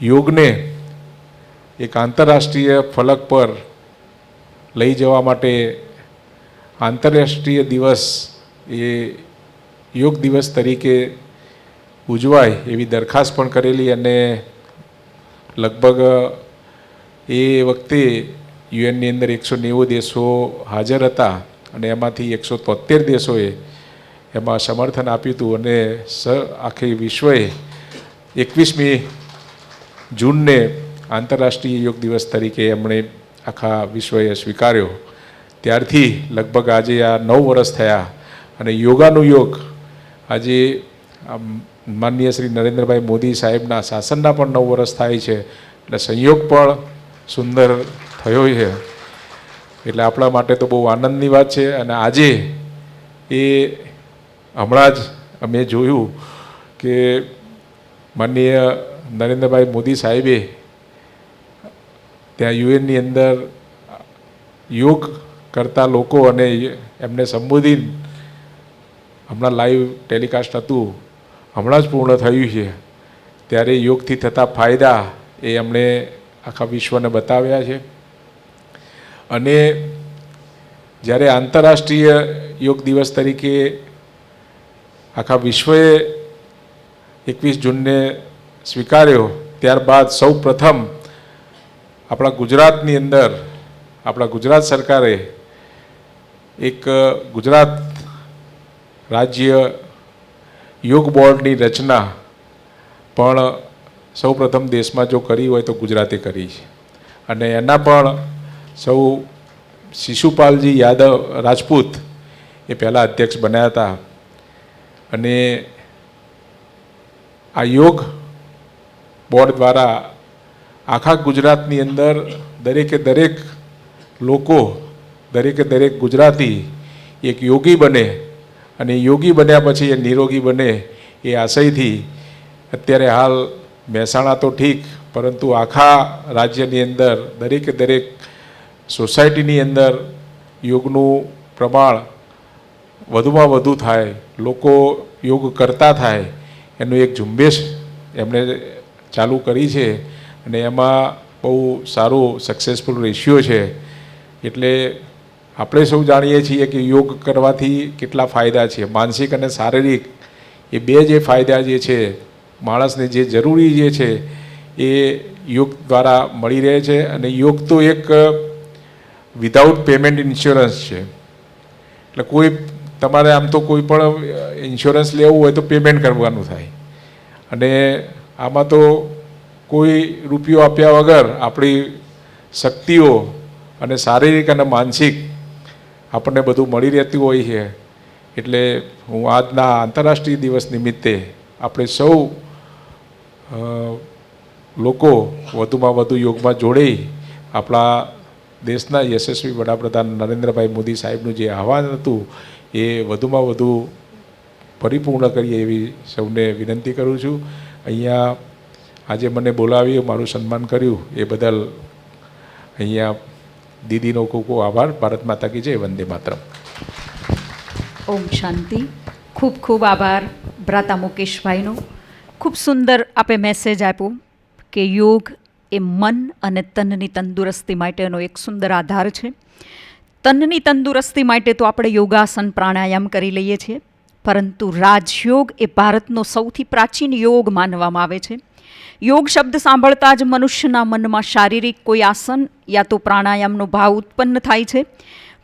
યોગને એક આંતરરાષ્ટ્રીય ફલક પર લઈ જવા માટે આંતરરાષ્ટ્રીય દિવસ એ યોગ દિવસ તરીકે ઉજવાય એવી દરખાસ્ત પણ કરેલી. અને લગભગ એ વખતે યુએનની અંદર 190 દેશો હાજર હતા અને એમાંથી 173 દેશોએ એમાં સમર્થન આપ્યું હતું. અને આખી વિશ્વએ 21મી જૂનને આંતરરાષ્ટ્રીય યોગ દિવસ તરીકે એમણે આખા વિશ્વએ સ્વીકાર્યો. ત્યારથી લગભગ આજે આ 9 વર્ષ થયા અને યોગાનું યોગ આજે માનનીય શ્રી નરેન્દ્રભાઈ મોદી સાહેબના શાસનના પણ 9 વર્ષ થાય છે. એટલે સંયોગ પણ સુંદર થયો છે. એટલે આપણા માટે તો બહુ આનંદની વાત છે. અને આજે એ હમણાં જ અમે જોયું કે માનનીય નરેન્દ્રભાઈ મોદી સાહેબે ત્યાં યુએનની અંદર યોગ કરતા લોકો અને એમને સંબોધીને હમણાં લાઈવ ટેલિકાસ્ટ હતું, હમણાં જ પૂર્ણ થયું છે, ત્યારે યોગથી થતા ફાયદા એ એમણે આખા વિશ્વને બતાવ્યા છે. અને જ્યારે આંતરરાષ્ટ્રીય યોગ દિવસ તરીકે આખા વિશ્વએ 21 જૂનને સ્વીકાર્યો, ત્યારબાદ સૌ પ્રથમ આપણા ગુજરાતની અંદર આપણા ગુજરાત સરકારે એક ગુજરાત રાજ્ય યોગ બોર્ડની રચના પણ સૌ પ્રથમ દેશમાં જો કરી હોય તો ગુજરાતે કરી છે. અને એના પણ સૌ શિશુપાલજી યાદવ રાજપૂત એ પહેલાં અધ્યક્ષ બન્યા હતા. અને આ યોગ બોર્ડ દ્વારા આખા ગુજરાતની અંદર દરેકે દરેક લોકો, દરેકે દરેક ગુજરાતી એક યોગી બને અને યોગી બન્યા પછી એ નિરોગી બને એ આશયથી અત્યારે હાલ મહેસાણા તો ઠીક, પરંતુ આખા રાજ્યની અંદર દરેકે દરેક સોસાયટીની અંદર યોગનું પ્રમાણ વધુમાં વધુ થાય, લોકો યોગ કરતા થાય એનું એક ઝુંબેશ એમણે ચાલુ કરી છે. અને એમાં બહુ સારું સક્સેસફુલ રેશિયો છે. એટલે આપણે સૌ જાણીએ છીએ કે યોગ કરવાથી કેટલા ફાયદા છે, માનસિક અને શારીરિક એ બે જે ફાયદા જે છે, માણસને જે જરૂરી જે છે એ યોગ દ્વારા મળી રહે છે. અને યોગ તો એક વિધાઉટ પેમેન્ટ ઇન્સ્યોરન્સ છે. એટલે કોઈ તમારે આમ તો કોઈ પણ ઇન્સ્યોરન્સ લેવું હોય તો પેમેન્ટ કરવાનું થાય, અને આમાં તો કોઈ રૂપિયો આપ્યા વગર આપણી શક્તિઓ અને શારીરિક અને માનસિક આપણને બધું મળી રહેતું હોય છે. એટલે હું આજના આંતરરાષ્ટ્રીય દિવસ નિમિત્તે આપણે સૌ લોકો વધુમાં વધુ યોગમાં જોડાઈ આપણા દેશના યશસ્વી વડાપ્રધાન નરેન્દ્રભાઈ મોદી સાહેબનું જે આહવાન હતું એ વધુમાં વધુ પરિપૂર્ણ કરીએ એવી સૌને વિનંતી કરું છું. અહીંયા આજે મને બોલાવી મારું સન્માન કર્યું એ બદલ અહીંયા દીદીનો ખૂબ ખૂબ આભાર. ભારત માતા કી જય. વંદે માતરમ. ઓમ શાંતિ. ખૂબ ખૂબ આભાર ભ્રાતા મુકેશભાઈનો. ખૂબ સુંદર આપે મેસેજ આપ્યો કે યોગ એ મન અને તનની તંદુરસ્તી માટેનો એક સુંદર આધાર છે. તનની તંદુરસ્તી માટે તો આપણે યોગાસન પ્રાણાયામ કરી લઈએ છીએ, પરંતુ રાજયોગ એ ભારતનો સૌથી પ્રાચીન યોગ માનવામાં આવે છે. યોગ શબ્દ સાંભળતા જ મનુષ્યના મનમાં શારીરિક કોઈ આસન યા તો પ્રાણાયામનો ભાવ ઉત્પન્ન થાય છે,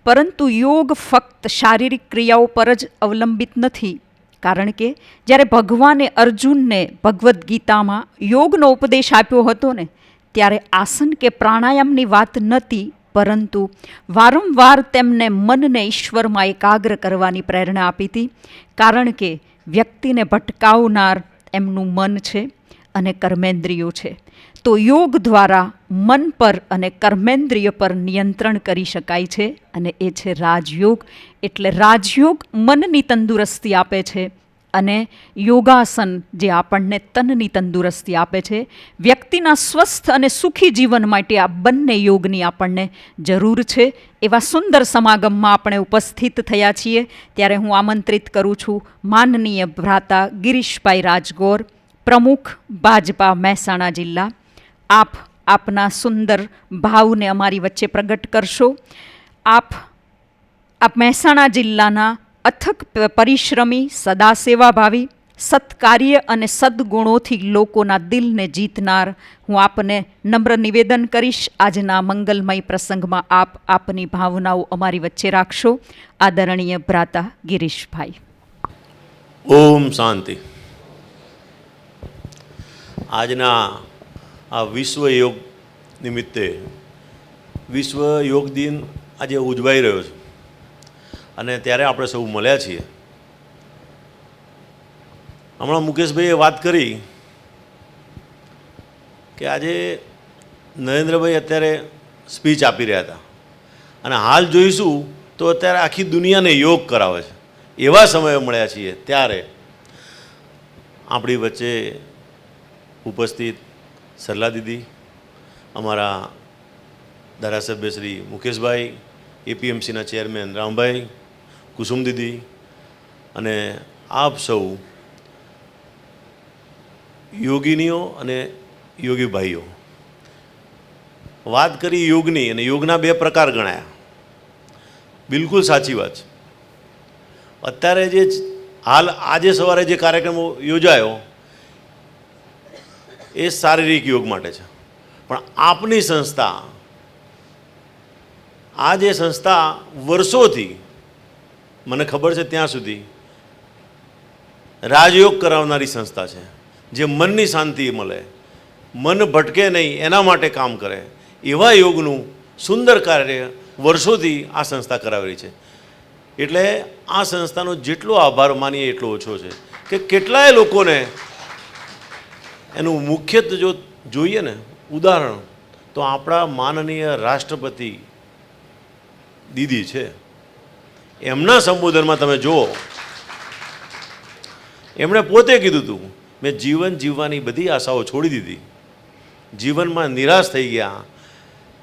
પરંતુ યોગ ફક્ત શારીરિક ક્રિયાઓ પર જ અવલંબિત નથી. કારણ કે જ્યારે ભગવાને અર્જુનને ભગવદ્ ગીતામાં યોગનો ઉપદેશ આપ્યો હતો ને, ત્યારે આસન કે પ્રાણાયામની વાત નહોતી, પરંતુ વારંવાર તેમને મનને ઈશ્વરમાં એકાગ્ર કરવાની પ્રેરણા આપી હતી. કારણ કે વ્યક્તિને ભટકાવનાર એમનું મન છે અને કર્મેન્દ્રિયો છે. તો યોગ દ્વારા મન પર અને કર્મેન્દ્રિય પર નિયંત્રણ કરી શકાય છે, અને એ છે રાજયોગ. એટલે રાજયોગ મનની તંદુરસ્તી આપે છે, અને યોગાસન જે આપણને તનની તંદુરસ્તી આપે છે. વ્યક્તિના સ્વસ્થ અને સુખી જીવન માટે આ બંને યોગની આપણને જરૂર છે. એવા સુંદર સમાગમમાં આપણે ઉપસ્થિત થયા છીએ, ત્યારે હું આમંત્રિત કરું છું માનનીય ભ્રાતા ગિરીશભાઈ રાજગોર, પ્રમુખ ભાજપા મહેસાણા જિલ્લા. આપ આપના સુંદર ભાવને અમારી વચ્ચે પ્રગટ કરશો. આપ મહેસાણા જિલ્લાના અથક પરિશ્રમી, સદા સેવાભાવી, સત્કાર્ય અને સદગુણોથી લોકોના દિલને જીતનાર હું આપને નમ્ર નિવેદન કરીશ, આજના મંગલમય પ્રસંગમાં આપ આપની ભાવનાઓ અમારી વચ્ચે રાખશો. આદરણીય ભ્રાતા ગિરીશભાઈ. ઓમ શાંતિ. આજના આ વિશ્વ યોગ નિમિત્તે વિશ્વ યોગ દિન આજે ઉજવાઈ રહ્યો છે, અને ત્યારે આપણે સૌ મળ્યા છીએ. હમણાં મુકેશભાઈએ વાત કરી કે આજે નરેન્દ્રભાઈ અત્યારે સ્પીચ આપી રહ્યા હતા, અને હાલ જોઈશું તો અત્યારે આખી દુનિયાને યોગ કરાવે છે. એવા સમયે મળ્યા છીએ ત્યારે આપણી વચ્ચે ઉપસ્થિત સરલા દીદી, અમારા ધારાસભ્ય શ્રી મુકેશભાઈ, એપીએમસીના ચેરમેન રામભાઈ, કુસુમ દીદી અને આપ સૌ યોગીનીઓ અને યોગી ભાઈઓ. વાત કરી યોગની, અને યોગના બે પ્રકાર ગણાયા. બિલકુલ સાચી વાત છે. અત્યારે જે હાલ આજે સવારે જે કાર્યક્રમ યોજાયો એ શારીરિક યોગ માટે છે, પણ આપની સંસ્થા, આ જે સંસ્થા વર્ષોથી મને ખબર છે ત્યાં સુધી રાજયોગ કરાવનારી સંસ્થા છે, જે મનની શાંતિ મળે, મન ભટકે નહીં એના માટે કામ કરે, એવા યોગનું સુંદર કાર્ય વર્ષોથી આ સંસ્થા કરાવેલી છે. એટલે આ સંસ્થાનો જેટલો આભાર માનીએ એટલો ઓછો છે કે કેટલાય લોકોને એનું મુખ્યત્વે જો જોઈએ ને ઉદાહરણ તો આપણા માનનીય રાષ્ટ્રપતિ દીદી છે. એમના સંબોધનમાં તમે જુઓ, એમણે પોતે કીધું હતું, મેં જીવન જીવવાની બધી આશાઓ છોડી દીધી, જીવનમાં નિરાશ થઈ ગયા,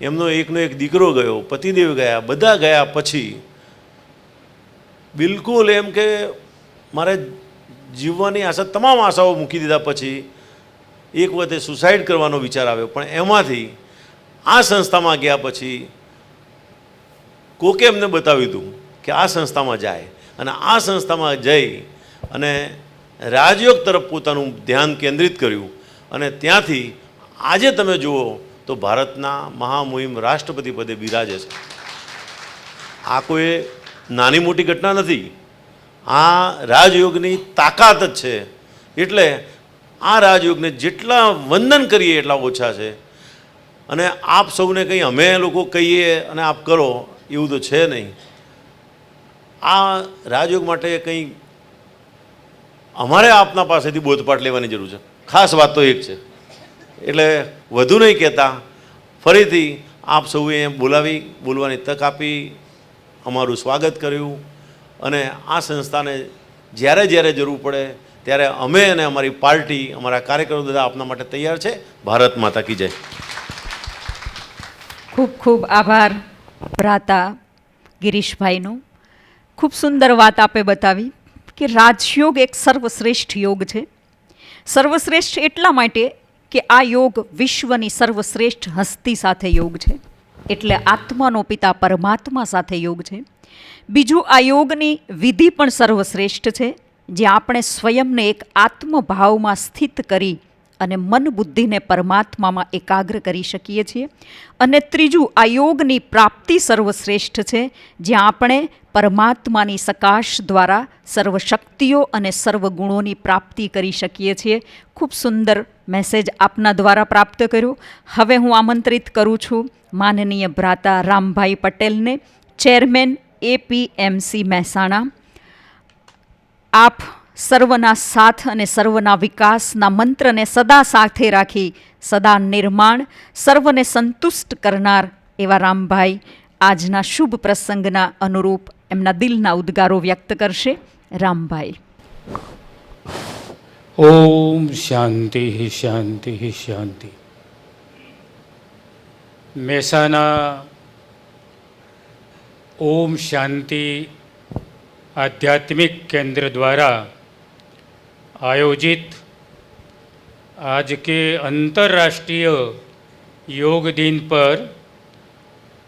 એમનો એકનો એક દીકરો ગયો, પતિદેવ ગયા, બધા ગયા પછી બિલકુલ એમ કે મારે જીવવાની આશા, તમામ આશાઓ મૂકી દીધા પછી એક વખતે સુસાઇડ કરવાનો વિચાર આવ્યો, પણ એમાંથી આ સંસ્થામાં ગયા પછી કોકે એમને બતાવ્યું હતું કે આ સંસ્થામાં જાય, અને આ સંસ્થામાં જઈ અને રાજયોગ તરફ પોતાનું ધ્યાન કેન્દ્રિત કર્યું, અને ત્યાંથી આજે તમે જુઓ તો ભારતના મહામહિમ રાષ્ટ્રપતિ પદે બિરાજે છે. આ કોઈ નાની મોટી ઘટના નથી, આ રાજયોગની તાકાત જ છે. એટલે આ રાજયોગને જેટલા વંદન કરીએ એટલા ઓછા છે. અને આપ સૌને કંઈ અમે લોકો કહીએ અને આપ કરો એવું તો છે નહીં. આ રાજયોગ માટે કંઈ અમારે આપના પાસેથી બોધપાઠ લેવાની જરૂર છે. ખાસ વાત તો એક છે, એટલે વધુ નહીં કહેતા, ફરીથી આપ સૌએ બોલવાની તક આપી, અમારું સ્વાગત કર્યું, અને આ સંસ્થાને જ્યારે જ્યારે જરૂર પડે ત્યારે અમે અને અમારી પાર્ટી, અમારા કાર્યકરો બધા આપના માટે તૈયાર છે. ભારત માતા કી જય. ખૂબ ખૂબ આભાર ભ્રાતા ગિરીશભાઈનો. ખૂબ સુંદર વાત આપે બતાવી કે રાજયોગ એક સર્વશ્રેષ્ઠ યોગ છે. સર્વશ્રેષ્ઠ એટલા માટે કે આ યોગ વિશ્વની સર્વશ્રેષ્ઠ હસ્તી સાથે યોગ છે, એટલે આત્માનો પિતા પરમાત્મા સાથે યોગ છે. બીજું, આ યોગની વિધિ પણ સર્વશ્રેષ્ઠ છે, જે આપણે સ્વયંને એક આત્મભાવમાં સ્થિત કરી અને મન બુદ્ધિને પરમાત્મામાં એકાગ્ર કરી શકીએ છીએ. અને ત્રીજું, આ યોગની પ્રાપ્તિ સર્વશ્રેષ્ઠ છે, જ્યાં આપણે પરમાત્માની સકાશ દ્વારા સર્વશક્તિઓ અને સર્વગુણોની પ્રાપ્તિ કરી શકીએ છીએ. ખૂબ સુંદર મેસેજ આપના દ્વારા પ્રાપ્ત કર્યો. હવે હું આમંત્રિત કરું છું માનનીય ભ્રાતા રામભાઈ પટેલને, ચેરમેન એપીએમસી મહેસાણા. આપ સર્વના સાથ અને સર્વના વિકાસના મંત્રને સદા સાથે રાખી સદા નિર્માણ, સર્વને સંતુષ્ટ કરનાર એવા રામભાઈ આજના શુભ પ્રસંગના અનુરૂપ એમના દિલના ઉદ્ગારો વ્યક્ત કરશે. રામભાઈ. ઓમ શાંતિ શાંતિ શાંતિ. મહેસાણા ઓમ શાંતિ आध्यात्मिक केंद्र द्वारा आयोजित आज के अंतर्राष्ट्रीय योग दिन पर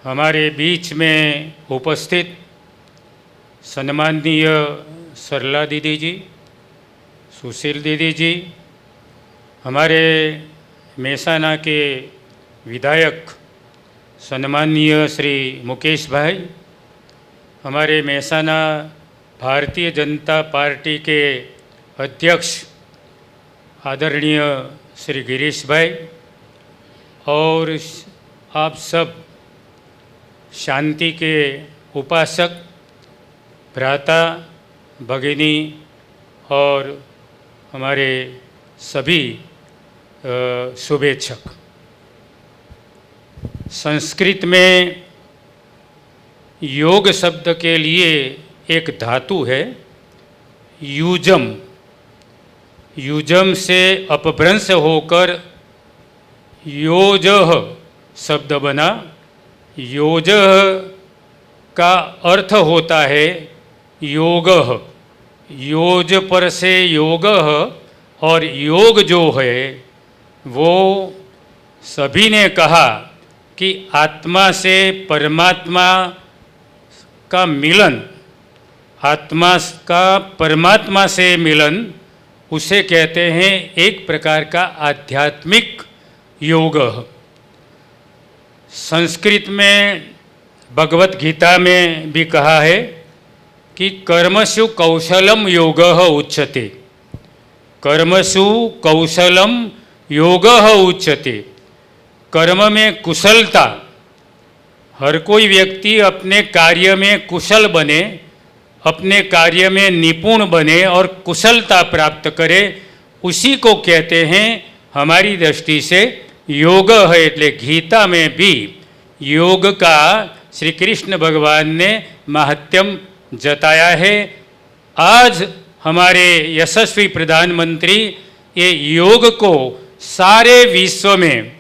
हमारे बीच में उपस्थित सम्माननीय सरला दीदी जी, सुशील दीदी जी, हमारे मेहसाना के विधायक सम्माननीय श्री मुकेश भाई, हमारे मेहसाना भारतीय जनता पार्टी के अध्यक्ष आदरणीय श्री गिरीश भाई, और आप सब शांति के उपासक भ्राता भगिनी और हमारे सभी शुभेच्छक. संस्कृत में योग शब्द के लिए एक धातु है यूजम. युजम से अपभ्रंश होकर योजः शब्द बना। योजः का अर्थ होता है योगः, योज पर से योगः, और योग जो है वो सभी ने कहा कि आत्मा से परमात्मा का मिलन, आत्मा का परमात्मा से मिलन, उसे कहते हैं एक प्रकार का आध्यात्मिक योग। संस्कृत में भगवत गीता में भी कहा है कि कर्मसु कौशलम योगः उच्यते, कर्मसु कौशलम योगः उच्यते। कर्म में कुशलता, हर कोई व्यक्ति अपने कार्य में कुशल बने, अपने कार्य में निपुण बने और कुशलता प्राप्त करे, उसी को कहते हैं हमारी दृष्टि से योग है। એટલે गीता में भी योग का श्री कृष्ण भगवान ने महत्तम जताया है। आज हमारे यशस्वी प्रधानमंत्री ये योग को सारे विश्व में,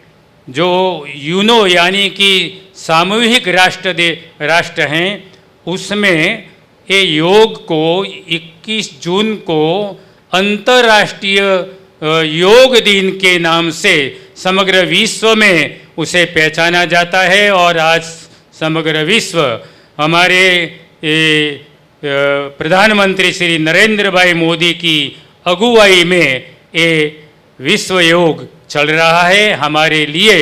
जो यूनो यानी कि सामूहिक राष्ट्र हैं, उसमें ये योग को 21 जून को अंतर्राष्ट्रीय योग दिन के नाम से समग्र विश्व में उसे पहचाना जाता है। और आज समग्र विश्व हमारे प्रधानमंत्री श्री नरेंद्र भाई मोदी की अगुवाई में ये विश्व योग चल रहा है। हमारे लिए,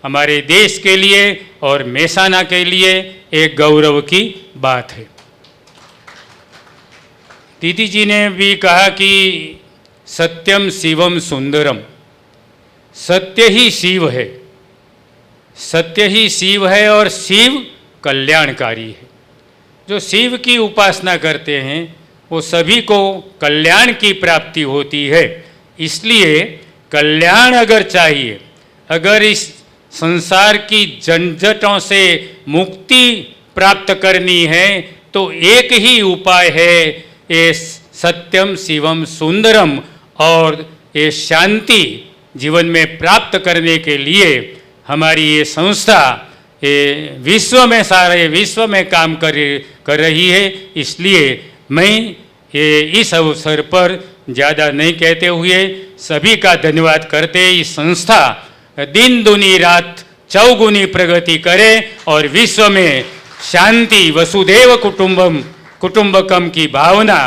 हमारे देश के लिए और मेहसाना के लिए एक गौरव की बात है। दीदी जी ने भी कहा कि सत्यम शिवम सुंदरम, सत्य ही शिव है, सत्य ही शिव है और शिव कल्याणकारी है। जो शिव की उपासना करते हैं वो सभी को कल्याण की प्राप्ति होती है। इसलिए कल्याण अगर चाहिए, अगर इस संसार की झंझटों से मुक्ति प्राप्त करनी है तो एक ही उपाय है, ये सत्यम शिवम सुंदरम। और ये शांति जीवन में प्राप्त करने के लिए हमारी ये संस्था ये विश्व में, सारे विश्व में काम कर रही है। इसलिए मैं ये इस अवसर पर ज़्यादा नहीं कहते हुए सभी का धन्यवाद करते, इस संस्था दिन दुनी रात चौगुनी प्रगति करे और विश्व में शांति, वसुधैव कुटुंबकम की भावना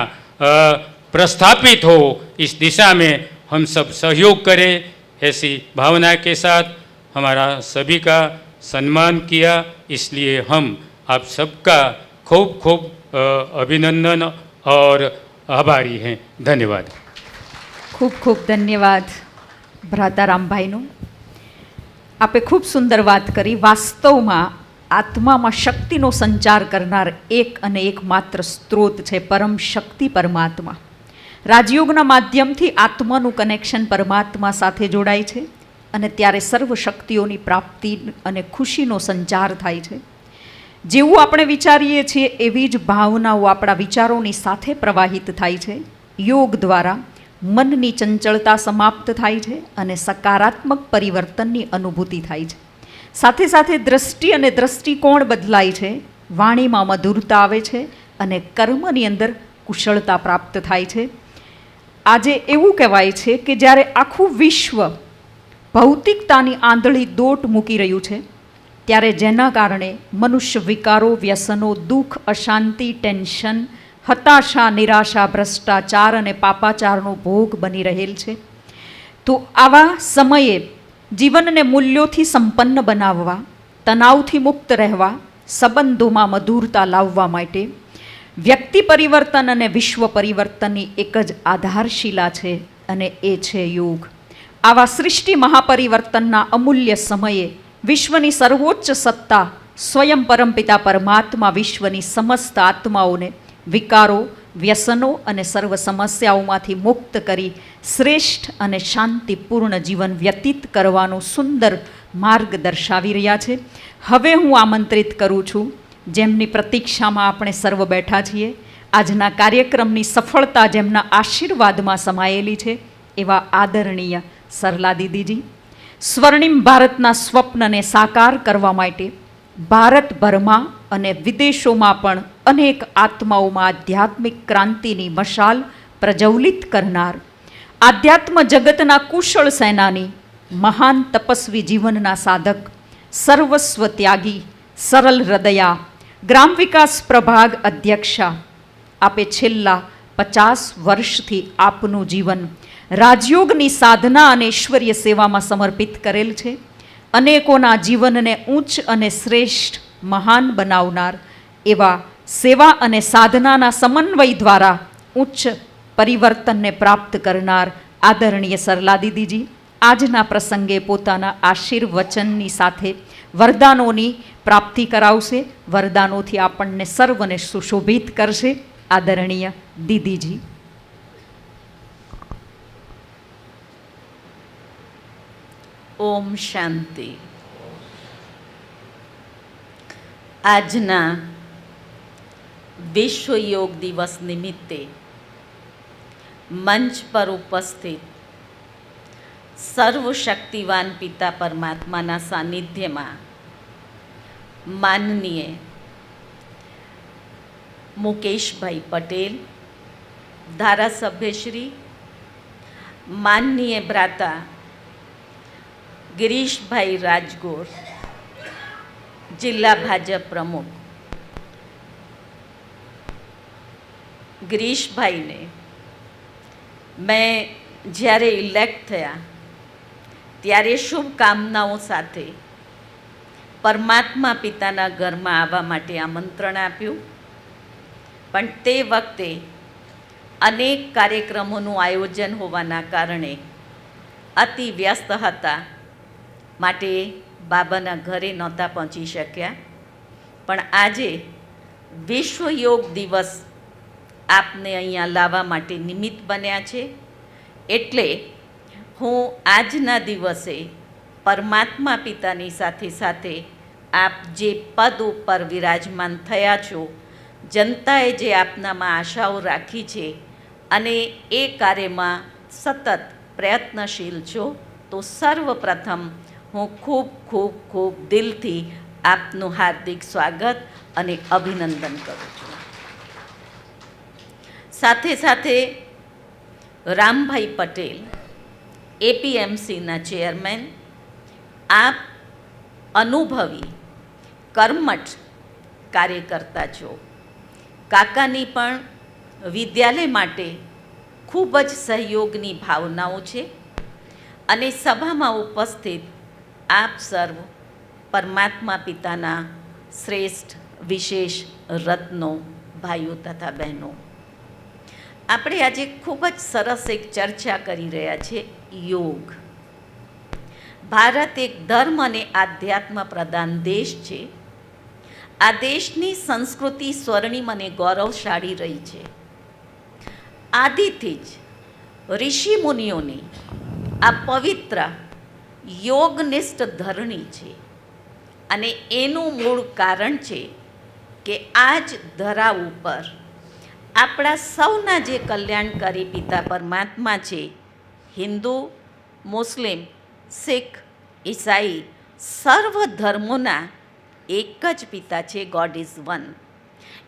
प्रस्थापित हो, इस दिशा में हम सब सहयोग करें। ऐसी भावना के साथ हमारा सभी का सम्मान किया, इसलिए हम आप सबका खूब खूब अभिनंदन और आभारी हैं। धन्यवाद। ખૂબ ખૂબ ધન્યવાદ ભ્રાતા રામભાઈનું. આપે ખૂબ સુંદર વાત કરી. વાસ્તવમાં આત્મામાં શક્તિનો સંચાર કરનાર એક અને એકમાત્ર સ્ત્રોત છે પરમ શક્તિ પરમાત્મા. રાજયોગના માધ્યમથી આત્માનું કનેક્શન પરમાત્મા સાથે જોડાય છે અને ત્યારે સર્વ શક્તિઓની પ્રાપ્તિ અને ખુશીનો સંચાર થાય છે. જેવું આપણે વિચારીએ છીએ એવી જ ભાવનાઓ આપણા વિચારોની સાથે પ્રવાહિત થાય છે. યોગ દ્વારા મનની ચંચળતા સમાપ્ત થાય છે અને સકારાત્મક પરિવર્તનની અનુભૂતિ થાય છે. સાથે સાથે દ્રષ્ટિ અને દ્રષ્ટિકોણ બદલાય છે, વાણીમાં મધુરતા આવે છે અને કર્મની અંદર કુશળતા પ્રાપ્ત થાય છે. આજે એવું કહેવાય છે કે જ્યારે આખું વિશ્વ ભૌતિકતાની આંધળી દોટ મૂકી રહ્યું છે, ત્યારે જેના કારણે મનુષ્ય વિકારો, વ્યસનો, દુઃખ, અશાંતિ, ટેન્શન, હતાશા, નિરાશા, ભ્રષ્ટાચાર અને પાપાચારનો ભોગ બની રહેલ છે. તો આવા સમયે જીવનને મૂલ્યોથી સંપન્ન બનાવવા, તણાવથી મુક્ત રહેવા, સંબંધોમાં મધુરતા લાવવા માટે વ્યક્તિ પરિવર્તન અને વિશ્વ પરિવર્તનની એક જ આધારશિલા છે અને એ છે યોગ. આવા સૃષ્ટિ મહાપરિવર્તનના અમૂલ્ય સમયે વિશ્વની સર્વોચ્ચ સત્તા સ્વયં પરમપિતા પરમાત્મા વિશ્વની સમસ્ત આત્માઓને વિકારો, વ્યસનો અને સર્વ સમસ્યાઓમાંથી મુક્ત કરી શ્રેષ્ઠ અને શાંતિપૂર્ણ જીવન વ્યતીત કરવાનો સુંદર માર્ગ દર્શાવી રહ્યા છે. હવે હું આમંત્રિત કરું છું, જેમની પ્રતીક્ષામાં આપણે સર્વ બેઠા છીએ, આજના કાર્યક્રમની સફળતા જેમના આશીર્વાદમાં સમાયેલી છે, એવા આદરણીય સરલા દીદીજી, સ્વર્ણિમ ભારતના સ્વપ્નને સાકાર કરવા માટે ભારતભરમાં અને વિદેશોમાં પણ અનેક આત્માઓમાં આધ્યાત્મિક ક્રાંતિની મશાલ પ્રજ્વલિત કરનાર, આધ્યાત્મ જગતના કુશળ સેનાની, મહાન તપસ્વી જીવનના સાધક, સર્વસ્વ ત્યાગી, સરળ હૃદયા, ગ્રામ વિકાસ પ્રભાગ અધ્યક્ષા, આપે છેલ્લા 50 વર્ષથી આપનું જીવન રાજયોગની સાધના અને ઈશ્વરીય સેવામાં સમર્પિત કરેલ છે. અનેકોના જીવનને ઉચ્ચ અને શ્રેષ્ઠ મહાન બનાવનાર એવા સેવા અને સાધનાના સમન્વય દ્વારા ઉચ્ચ પરિવર્તનને પ્રાપ્ત કરનાર આદરણીય સરલા દીદીજી આજના પ્રસંગે પોતાના આશીર્વચનની સાથે વરદાનોની પ્રાપ્તિ કરાવશે. વરદાનોથી આપણને સર્વને સુશોભિત કરશે. આદરણીય દીદીજી. ઓમ શાંતિ. આજના વિશ્વ યોગ દિવસ નિમિત્તે મંચ પર ઉપસ્થિત સર્વશક્તિવાન પિતા પરમાત્માના સાનિધ્યમાં માનનીય મુકેશભાઈ પટેલ, ધારાસભ્યશ્રી, માનનીય ભ્રાતા ગિરીશભાઈ રાજગોર, જિલ્લા ભાજપ પ્રમુખ, ગિરીશભાઈને મેં જ્યારે ઇલેક્ટ થયા ત્યારે શુભકામનાઓ સાથે પરમાત્મા પિતાના ઘરમાં આવવા માટે આમંત્રણ આપ્યું, પણ તે વખતે અનેક કાર્યક્રમોનું આયોજન હોવાના કારણે અતિ વ્યસ્ત હતા, માટે બાબાના ઘરે નહોતા પહોંચી શક્યા. પણ આજે વિશ્વ યોગ દિવસ આપને અહીંયા લાવવા માટે નિમિત્ત બન્યા છે. એટલે હું આજના દિવસે પરમાત્મા પિતાની સાથે સાથે આપ જે પદ ઉપર વિરાજમાન થયા છો, જનતાએ જે આપનામાં આશાઓ રાખી છે અને એ કાર્યમાં સતત પ્રયત્નશીલ છો, તો સર્વપ્રથમ હું ખૂબ ખૂબ ખૂબ દિલથી આપનું હાર્દિક સ્વાગત અને અભિનંદન કરું છું. સાથે સાથે રામભાઈ પટેલ, એપીએમસીના ચેરમેન, આપ અનુભવી કર્મઠ કાર્યકર્તા છો. કાકાની પણ વિદ્યાલય માટે ખૂબ જ સહયોગની ભાવનાઓ છે અને સભામાં ઉપસ્થિત આપ સર્વ પરમાત્મા પિતાના શ્રેષ્ઠ વિશેષ રત્નો, ભાઈઓ તથા બહેનો, આપણે આજે ખૂબ જ સરસ એક ચર્ચા કરી રહ્યા છીએ યોગ. ભારત એક ધર્મ અને આધ્યાત્મ પ્રધાન દેશ છે. આ દેશની સંસ્કૃતિ સ્વર્ણિમ અને ગૌરવશાળી રહી છે. આદિથી જ ઋષિ મુનિઓની આ પવિત્ર યોગનિષ્ઠ ધરણી છે અને એનું મૂળ કારણ છે કે આ જ ધરા ઉપર આપણા સૌના જે કલ્યાણકારી પિતા પરમાત્મા છે, હિન્દુ, મુસ્લિમ, શીખ, ઈસાઈ સર્વ ધર્મોના એક જ પિતા છે, ગોડ ઇઝ વન.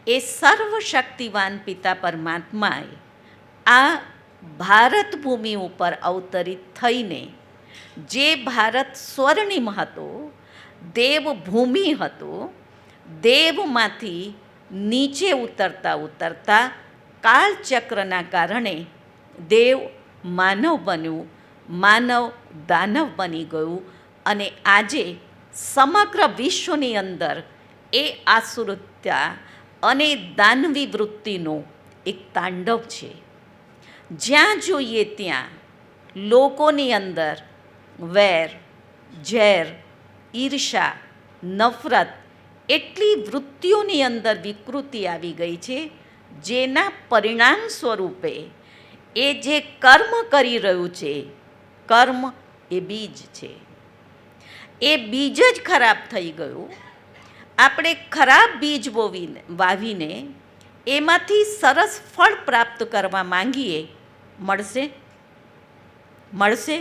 એ સર્વશક્તિવાન પિતા પરમાત્માએ આ ભારત ભૂમિ ઉપર અવતરિત થઈને જે ભારત સ્વર્ણિમ હતો, દેવભૂમિ હતો, દેવમાંથી નીચે ઉતરતા ઉતરતા કાળચક્રના કારણે દેવ માનવ બન્યું, માનવ દાનવ બની ગયું અને આજે સમગ્ર વિશ્વની અંદર એ આસુરતા અને દાનવી વૃત્તિનો એક તાંડવ છે. જ્યાં જોઈએ ત્યાં લોકોની અંદર વેર, ઝેર, ઈર્ષા, નફરત એટલી વૃત્તિઓની અંદર વિકૃતિ આવી ગઈ છે, જેના પરિણામ સ્વરૂપે એ જે કર્મ કરી રહ્યું છે, કર્મ એ બીજ છે, એ બીજ જ ખરાબ થઈ ગયું. આપણે ખરાબ બીજ વાવીને એમાંથી સરસ ફળ પ્રાપ્ત કરવા માંગીએ, મળશે? મળશે.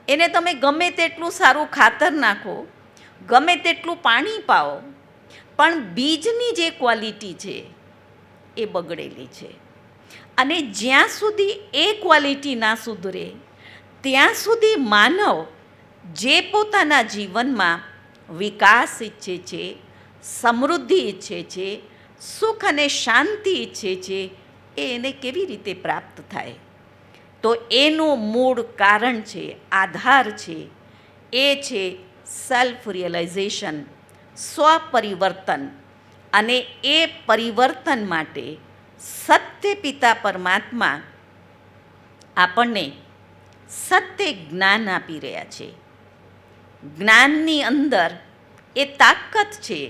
એને તમે ગમે તેટલું સારું ખાતર નાખો, ગમે તેટલું પાણી પાઓ, પણ બીજની જે ક્વોલિટી છે એ બગડેલી છે. અને જ્યાં સુધી એ ક્વોલિટી ના સુધરે ત્યાં સુધી માનવ જે પોતાના જીવનમાં વિકાસ ઈચ્છે છે, સમૃદ્ધિ ઈચ્છે છે, સુખ અને શાંતિ ઈચ્છે છે, એ એને કેવી રીતે પ્રાપ્ત થાય? તો એનું મૂળ કારણ છે, આધાર છે, એ છે સેલ્ફ રિયલાઇઝેશન, સ્વપરિવર્તન. અને એ પરિવર્તન માટે સત્ય પિતા પરમાત્મા આપણને સત્ય જ્ઞાન આપી રહ્યા છે. જ્ઞાનની અંદર એ તાકાત છે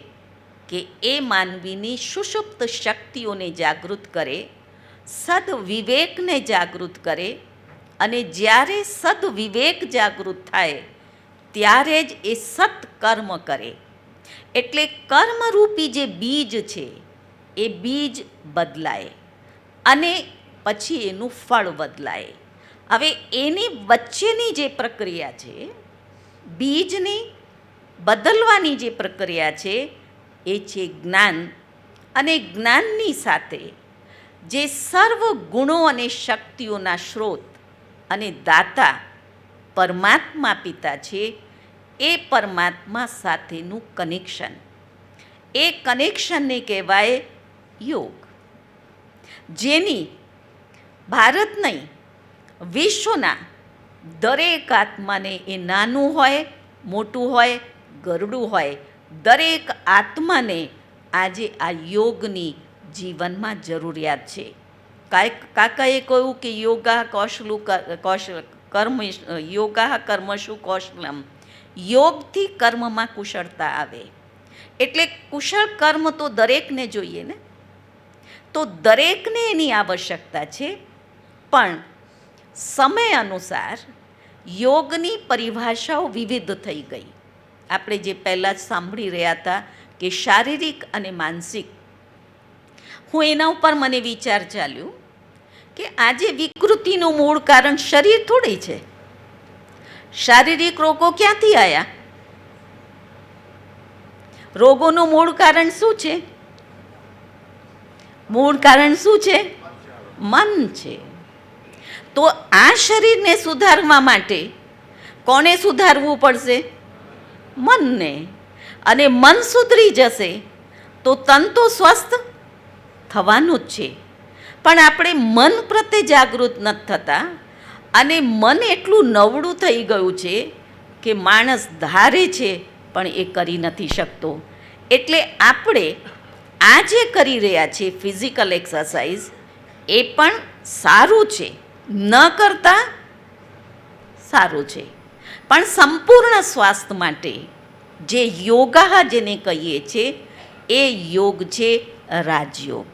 કે એ માનવીની સુષુપ્ત શક્તિઓને જાગૃત કરે, સદવિવેકને જાગૃત કરે. અને જ્યારે સદવિવેક જાગૃત થાય ત્યારે જ એ સત્કર્મ કરે. એટલે કર્મરૂપી જે બીજ છે એ બીજ બદલાય અને પછી એનું ફળ બદલાય. હવે એની વચ્ચેની જે પ્રક્રિયા છે, બીજની બદલવાની જે પ્રક્રિયા છે, એ છે જ્ઞાન. અને જ્ઞાનની સાથે જે સર્વ ગુણો અને શક્તિઓના સ્ત્રોત અને દાતા પરમાત્મા પિતા છે, એ પરમાત્મા સાથેનું કનેક્શન, એ કનેક્શનને કહેવાય યોગ. જેની ભારત નહીં, વિશ્વના દરેક આત્માને, એ નાનું હોય, મોટું હોય, ગરડું હોય, દરેક આત્માને આજે આ યોગની જીવનમાં જરૂરિયાત છે. કાકાએ કહ્યું કે યોગા કર્મ યોગા કર્મશુ કૌશલમ, યોગથી કર્મમાં કુશળતા આવે. એટલે કુશળ કર્મ તો દરેકને જોઈએ ને. તો દરેકને એની આવશ્યકતા છે, પણ સમય અનુસાર યોગની પરિભાષાઓ વિવિધ થઈ ગઈ. આપણે જે પહેલાં જ સાંભળી રહ્યા હતા કે શારીરિક અને માનસિક. હું એના ઉપર મને વિચાર ચાલ્યો કે આજે વિકૃતિનું મૂળ કારણ શરીર થોડી છે. શારીરિક રોગો ક્યાંથી આવ્યા? રોગોનું મૂળ કારણ શું છે? મૂળ કારણ શું છે? મન છે. તો આ શરીરને સુધારવા માટે કોને સુધારવું પડશે? મનને. અને મન સુધરી જશે તો તન તો સ્વસ્થ થવાનું જ છે. પણ આપણે મન પ્રત્યે જાગૃત નથી થતા, અને મન એટલું નવળું થઈ ગયું છે કે માણસ ધારે છે પણ એ કરી નથી શકતો. એટલે આપણે આ જે કરી રહ્યા છીએ ફિઝિકલ એક્સરસાઇઝ, એ પણ સારું છે, ન કરતાં સારું છે. પણ સંપૂર્ણ સ્વાસ્થ્ય માટે જે યોગા જેને કહીએ છીએ, એ યોગ છે રાજયોગ.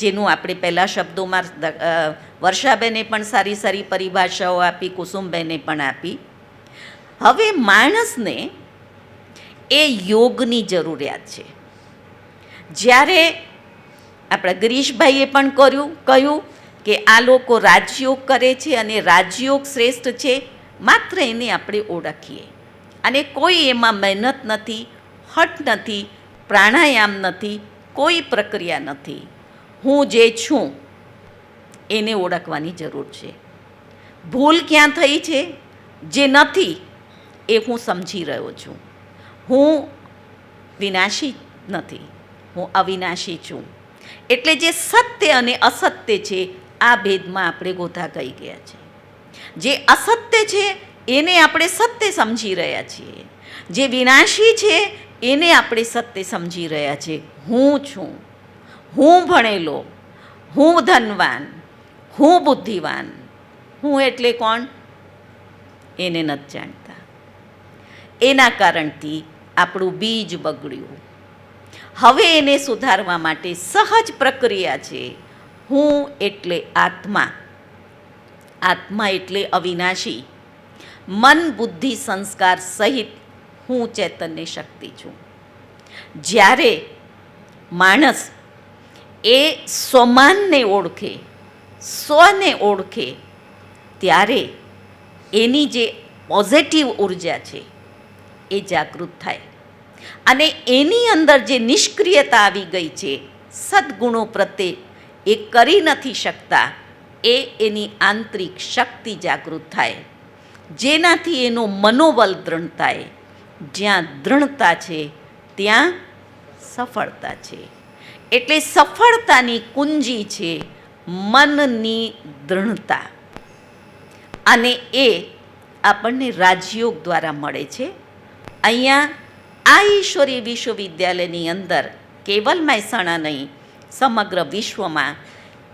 જેનું આપણે પહેલાં શબ્દોમાં વર્ષાબેને પણ સારી સારી પરિભાષાઓ આપી, કુસુમબેને પણ આપી. હવે માણસને એ યોગની જરૂરિયાત છે. જ્યારે આપણા ગિરીશભાઈએ પણ કહ્યું કે આ લોકો રાજયોગ કરે છે અને રાજયોગ શ્રેષ્ઠ છે, માત્ર એને આપણે ઓળખીએ. અને કોઈ એમાં મહેનત નથી, હઠ નથી, પ્રાણાયામ નથી, કોઈ પ્રક્રિયા નથી. હું જે છું એને ઓળખવાની જરૂર છે. ભૂલ ક્યાં થઈ છે, જે નથી એ હું સમજી રહ્યો છું. હું વિનાશી નથી, હું અવિનાશી છું. એટલે જે સત્ય અને અસત્ય છે, આ ભેદમાં આપણે ગોથા કહી ગયા છે. જે અસત્ય છે એને આપણે સત્ય સમજી રહ્યા છીએ, જે વિનાશી છે એને આપણે સત્ય સમજી રહ્યા છીએ. હું છું, હું ભણેલો, હું ધનવાન, હું બુદ્ધિવાન. હું એટલે કોણ? એને નથી જાણતા. એના કારણથી આપણું બીજ બગડ્યું. હવે એને સુધારવા માટે સહજ પ્રક્રિયા છે. હું એટલે આત્મા, આત્મા એટલે અવિનાશી. મન, બુદ્ધિ, સંસ્કાર સહિત હું ચૈતન્ય શક્તિ છું. જ્યારે માણસ એ સ્વમાનને ઓળખે, સ્વને ઓળખે, ત્યારે એની જે પોઝિટિવ ઉર્જા છે એ જાગૃત થાય અને એની અંદર જે નિષ્ક્રિયતા આવી ગઈ છે સદ્ગુણો પ્રત્યે એ કરી નથી શકતા, એ એની આંતરિક શક્તિ જાગૃત થાય, જેનાથી એનો મનોબળ દૃઢ થાય. જ્યાં દૃઢતા છે ત્યાં સફળતા છે. એટલે સફળતાની કુંજી છે મનની દૃઢતા, અને એ આપણને રાજયોગ દ્વારા મળે છે. અહીંયા આ ઈશ્વરીય વિશ્વવિદ્યાલયની અંદર કેવલ મહેસાણા નહીં, સમગ્ર વિશ્વમાં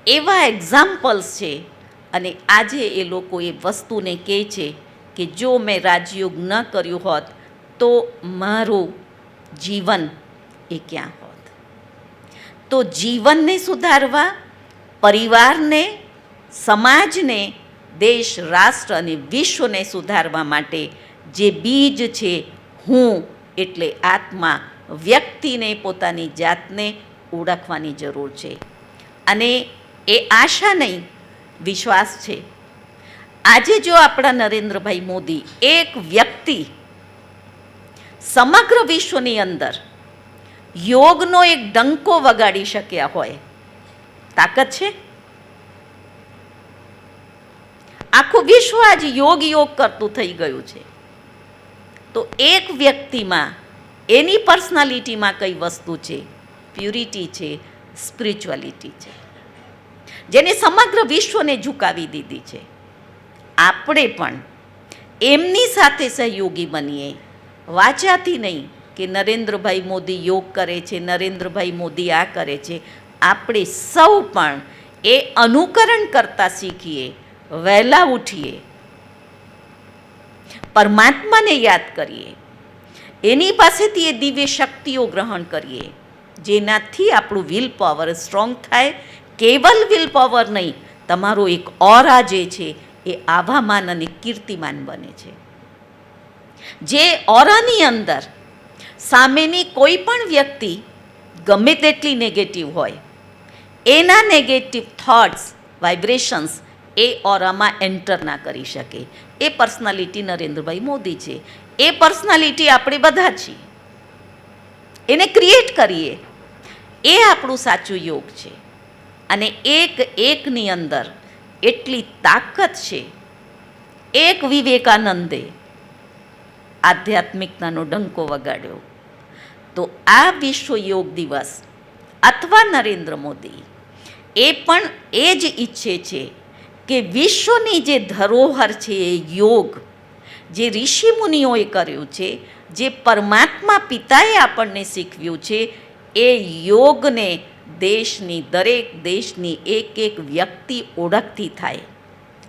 એવા એક્ઝામ્પલ્સ છે, અને આજે એ લોકો એ વસ્તુને કહે છે કે જો મેં રાજયોગ ન કર્યું હોત તો મારું જીવન એ ક્યાં હોત. તો જીવનને સુધારવા, પરિવારને, સમાજને, દેશ, રાષ્ટ્ર અને વિશ્વને સુધારવા માટે જે બીજ છે હું એટલે આત્મા, વ્યક્તિને પોતાની જાતને ઓળખવાની જરૂર છે. અને એ આશા નહીં, વિશ્વાસ છે. આજે જો આપણા નરેન્દ્રભાઈ મોદી એક વ્યક્તિ સમગ્ર વિશ્વની અંદર યોગનો એક ડંકો વગાડી શક્યા હોય, તાકાત છે. આખું વિશ્વ આજે યોગ યોગ કરતું થઈ ગયું છે. તો એક વ્યક્તિમાં, એની પર્સનાલિટીમાં કઈ વસ્તુ છે? પ્યુરિટી છે, સ્પિરિચ્યુઆલિટી છે, જેને સમગ્ર વિશ્વને ઝુકાવી દીધી છે. આપણે પણ એમની સાથે સહયોગી બનીએ, વાચાથી નહીં કે નરેન્દ્રભાઈ મોદી યોગ કરે છે, નરેન્દ્રભાઈ મોદી આ કરે છે. આપણે સૌ પણ એ અનુકરણ કરતા શીખીએ, વહેલા ઉઠીએ, પરમાત્માને યાદ કરીએ, એની પાસેથી એ દિવ્ય શક્તિઓ ગ્રહણ કરીએ, જેનાથી આપણું વિલ પાવર સ્ટ્રોંગ થાય. કેવલ વિલ પાવર નહીં, તમારો એક ઓરા જે છે એ આભામાન અને કીર્તિમાન બને છે. જે ઓરાની અંદર સામેની કોઈ પણ વ્યક્તિ ગમે તેટલી નેગેટિવ હોય, એના નેગેટિવ થોટ્સ, વાઇબ્રેશન્સ એ ઓરામાં એન્ટર ના કરી શકે. એ પર્સનાલિટી નરેન્દ્રભાઈ મોદી છે. એ પર્સનાલિટી આપણે બધા છીએ, એને ક્રિએટ કરીએ, એ આપણું સાચું યોગ છે. અને એક એકની અંદર એટલી તાકાત છે. એક વિવેકાનંદે આધ્યાત્મિકતાનો ડંકો વગાડ્યો. તો આ વિશ્વ યોગ દિવસ અથવા નરેન્દ્ર મોદી એ પણ એ જ ઈચ્છે છે કે વિશ્વની જે ધરોહર છે એ યોગ, જે ઋષિમુનિઓએ કર્યું છે, જે પરમાત્મા પિતાએ આપણને શીખવ્યું છે, એ યોગને દેશની, દરેક દેશની એક એક વ્યક્તિ ઓળખતી થાય.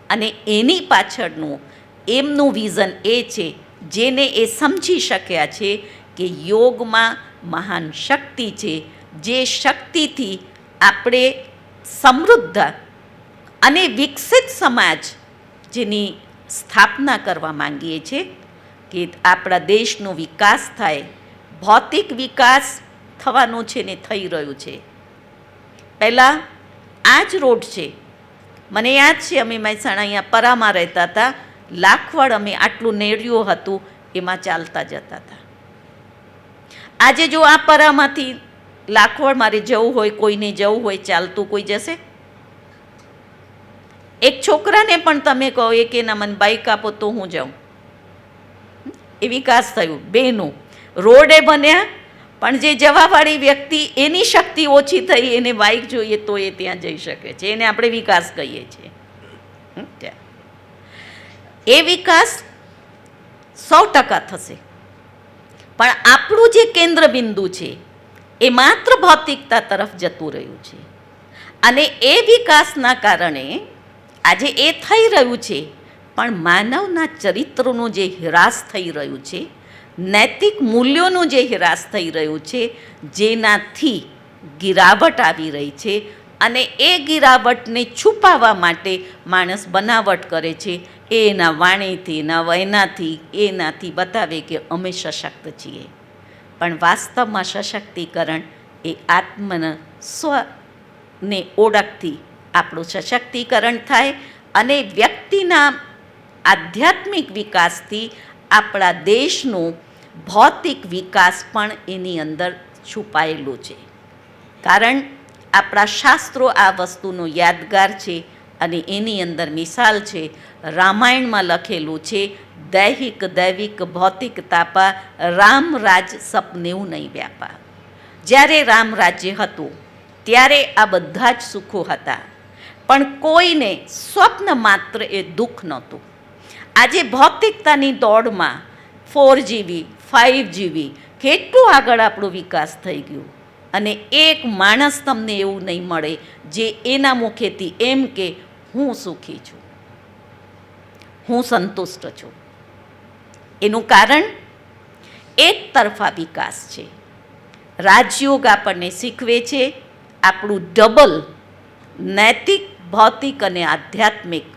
અને એની પાછળનું એમનું વિઝન એ છે, જેને એ સમજી શક્યા છે કે યોગમાં મહાન શક્તિ છે, જે શક્તિથી આપણે સમૃદ્ધ અને વિકસિત સમાજ જેની સ્થાપના કરવા માંગીએ છીએ, કે આપણા દેશનો વિકાસ થાય. ભૌતિક વિકાસ થવાનો છે ને થઈ રહ્યું છે. પહેલાં આ જ રોડ છે. મને યાદ છે, અમે મહેસાણા અહીંયા પરામાં રહેતા હતા. લાખવડ અમે આટલું નેડિયું હતું, એમાં ચાલતા જતા હતા. આજે જો આ પરામાંથી લાખવડ મારે જવું હોય, કોઈને જવું હોય, ચાલતું કોઈ જશે? એક છોકરાને પણ તમે કહો કે ના મને બાઇક આપો તો હું જાઉં. એ વિકાસ થયું. બેનું રોડે બન્યા, પણ જે જવાવાળી વ્યક્તિ એની શક્તિ ઓછી થઈ, એને બાઇક જોઈએ તો એ ત્યાં જઈ શકે છે. એને આપણે વિકાસ કહીએ છીએ. એ વિકાસ 100% થશે. પણ આપણું જે કેન્દ્ર બિંદુ છે એ માત્ર ભૌતિકતા તરફ જતું રહ્યું છે. અને એ વિકાસના કારણે આજે એ થઈ રહ્યું છે, પણ માનવના ચરિત્રનું જે હ્રાસ થઈ રહ્યું છે, નૈતિક મૂલ્યોનું જે હ્રાસ થઈ રહ્યું છે, જેનાથી ગિરાવટ આવી રહી છે. અને એ ગિરાવટને છુપાવવા માટે માણસ બનાવટ કરે છે. એના વાણીથી, એના એનાથી, એનાથી બતાવે કે અમે સશક્ત છીએ. પણ વાસ્તવમાં સશક્તિકરણ એ આત્મના સ્વને ઓળખથી આપણું સશક્તિકરણ થાય. અને વ્યક્તિના આધ્યાત્મિક વિકાસથી આપણા દેશનો ભૌતિક વિકાસ પણ એની અંદર છુપાયેલું છે. કારણ આપણા શાસ્ત્રો આ વસ્તુનો યાદગાર છે અને એની અંદર મિસાલ છે. રામાયણમાં લખેલું છે, દૈહિક દૈવિક ભૌતિક તાપા રામ રાજ સપનેવું નહીં વ્યાપા. જ્યારે રામ રાજ્ય હતું ત્યારે આ બધા જ સુખો હતા, પણ કોઈને સ્વપ્ન માત્ર એ દુઃખ નહોતું. આજે ભૌતિકતાની દોડમાં 4GB 5GB કેટલું આગળ આપણો વિકાસ થઈ ગયો, અને એક માણસ તમને એવું નહીં મળે જે એના મુખેથી એમ કે હું સુખી છું, હું સંતુષ્ટ છું. એનું કારણ એક તરફા વિકાસ છે. રાજયોગ આપણને શીખવે છે આપણું ડબલ નૈતિક, ભૌતિક અને આધ્યાત્મિક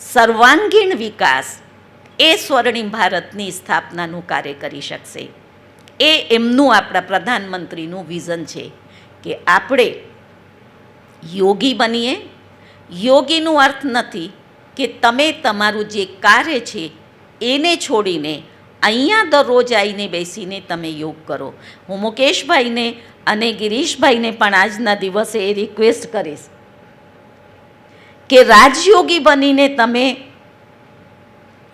સર્વાંગીણ વિકાસ એ સ્વર્ણિમ ભારતની સ્થાપનાનું કાર્ય કરી શકશે. એ એમનું આપણા પ્રધાનમંત્રીનું વિઝન છે કે આપણે યોગી બનીએ. યોગીનું અર્થ નથી કે તમે તમારું જે કાર્ય છે એને છોડીને અહીંયા દરરોજ આવીને બેસીને તમે યોગ કરો. હું મુકેશભાઈને અને ગિરીશભાઈને પણ આજના દિવસે એ રિક્વેસ્ટ કરીશ કે રાજયોગી બનીને તમે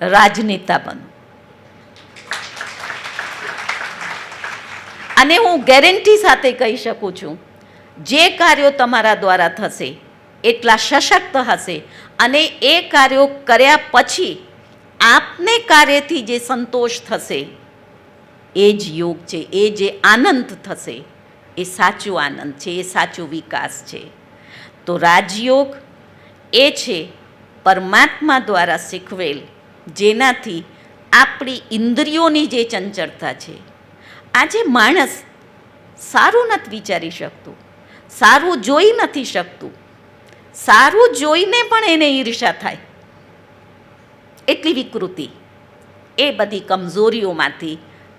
રાજનેતા બનો. અને હું ગેરંટી સાથે કહી શકું છું, જે કાર્યો તમારા દ્વારા થશે એટલા સશક્ત હશે, અને એ કાર્યો કર્યા પછી આપને કાર્યથી જે સંતોષ થશે એ જ યોગ છે. એ જે આનંદ થશે એ સાચો આનંદ છે, એ સાચો વિકાસ છે. તો રાજયોગ એ છે પરમાત્મા દ્વારા શીખવેલ, જેનાથી આપણી ઇન્દ્રિયોની જે ચંચળતા છે. આજે માણસ સારું નથી વિચારી શકતું, સારું જોઈ નથી શકતું, સારું જોઈને પણ એને ઈર્ષા થાય, એટલી વિકૃતિ. એ બધી કમજોરીઓમાંથી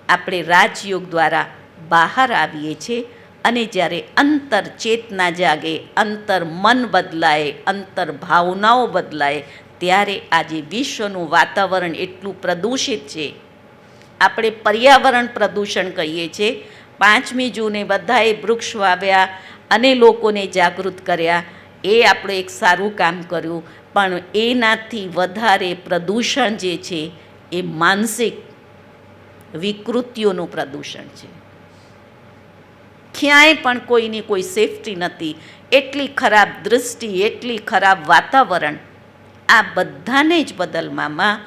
આપણે રાજયોગ દ્વારા બહાર આવીએ છીએ. અને જ્યારે અંતર ચેતના જાગે, અંતર મન બદલાય, અંતર ભાવનાઓ બદલાય, ત્યારે આજે વિશ્વનું વાતાવરણ એટલું પ્રદૂષિત છે. આપણે પર્યાવરણ પ્રદૂષણ કહીએ છીએ. 5મી જૂને બધાએ વૃક્ષ વાવ્યા અને લોકોને જાગૃત કર્યા. એ આપણે એક સારું કામ કર્યું, પણ એનાથી વધારે પ્રદૂષણ જે છે એ માનસિક વિકૃતિઓનું પ્રદૂષણ છે. ક્યાંય પણ કોઈની કોઈ સેફટી નથી. એટલી ખરાબ દૃષ્ટિ, એટલી ખરાબ વાતાવરણ. આ બધાને જ બદલવામાં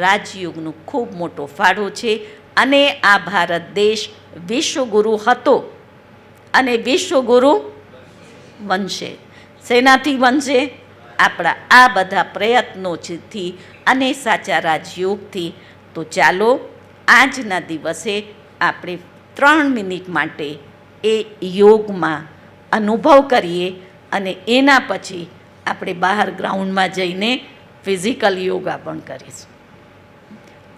રાજયોગનો ખૂબ મોટો ફાળો છે. અને આ ભારત દેશ વિશ્વગુરુ હતો અને વિશ્વગુરુ બનશે. શેનાથી બનશે? આપણા આ બધા પ્રયત્નોથી અને સાચા રાજયોગથી. તો ચાલો આજના દિવસે આપણે 3 મિનિટ માટે એ યોગમાં અનુભવ કરીએ, અને એના પછી આપણે બહાર ગ્રાઉન્ડમાં જઈને ફિઝિકલ યોગા પણ કરીશું.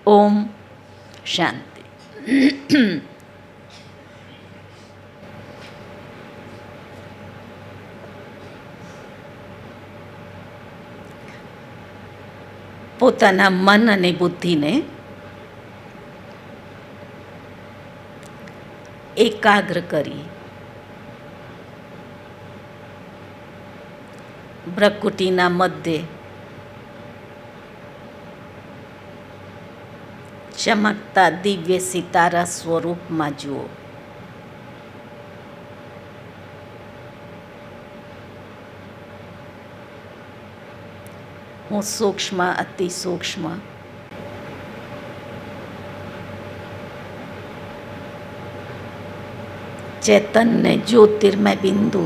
ઓમ શાંતિ. પોતાના મન અને બુદ્ધિને એકાગ્ર કરી ભ્રકુટીના મધ્યે ચમકતા દિવ્ય સિતારા સ્વરૂપમાં જુઓ. હું સૂક્ષ્મ, અતિ સૂક્ષ્મ ચેતનને જ્યોતિર્મય બિંદુ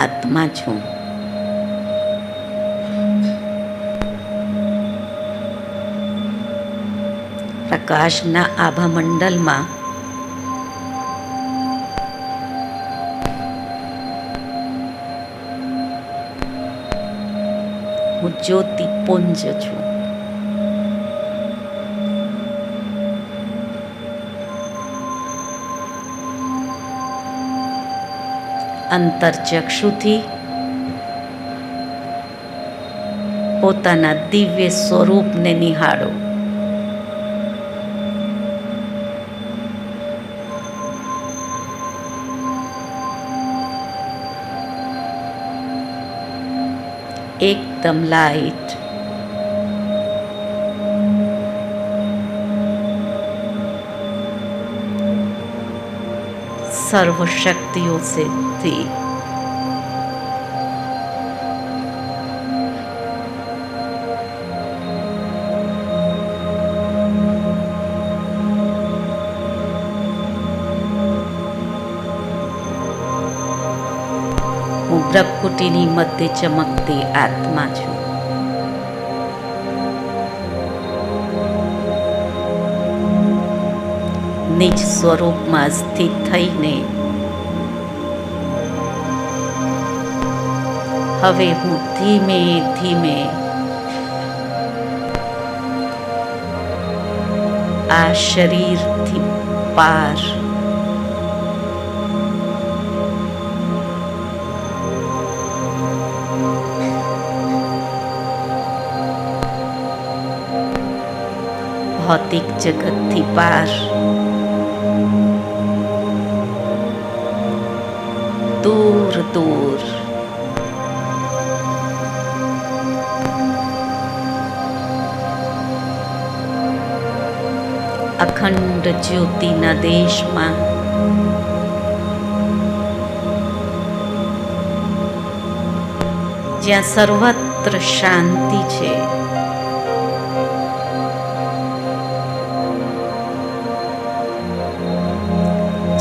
આત્મા છું. પ્રકાશના આભા મંડળમાં હું જ્યોતિપુંજ છું. અંતરચક્ષુથી પોતાના દિવ્ય સ્વરૂપને નિહાળો. એકદમ લાઈટ, સર્વ શક્તિઓ से थी. હું બ્રહ્મકુટીની મધ્ય ચમકતી આત્મા છું. નિજ સ્વરૂપમાં સ્થિત થઈને હવે હું ધીમે ધીમે આ શરીરથી પાર ભૌતિક જગતથી પાર દૂર દૂર અખંડ જ્યોતિના દેશમાં જ્યાં સર્વત્ર શાંતિ છે,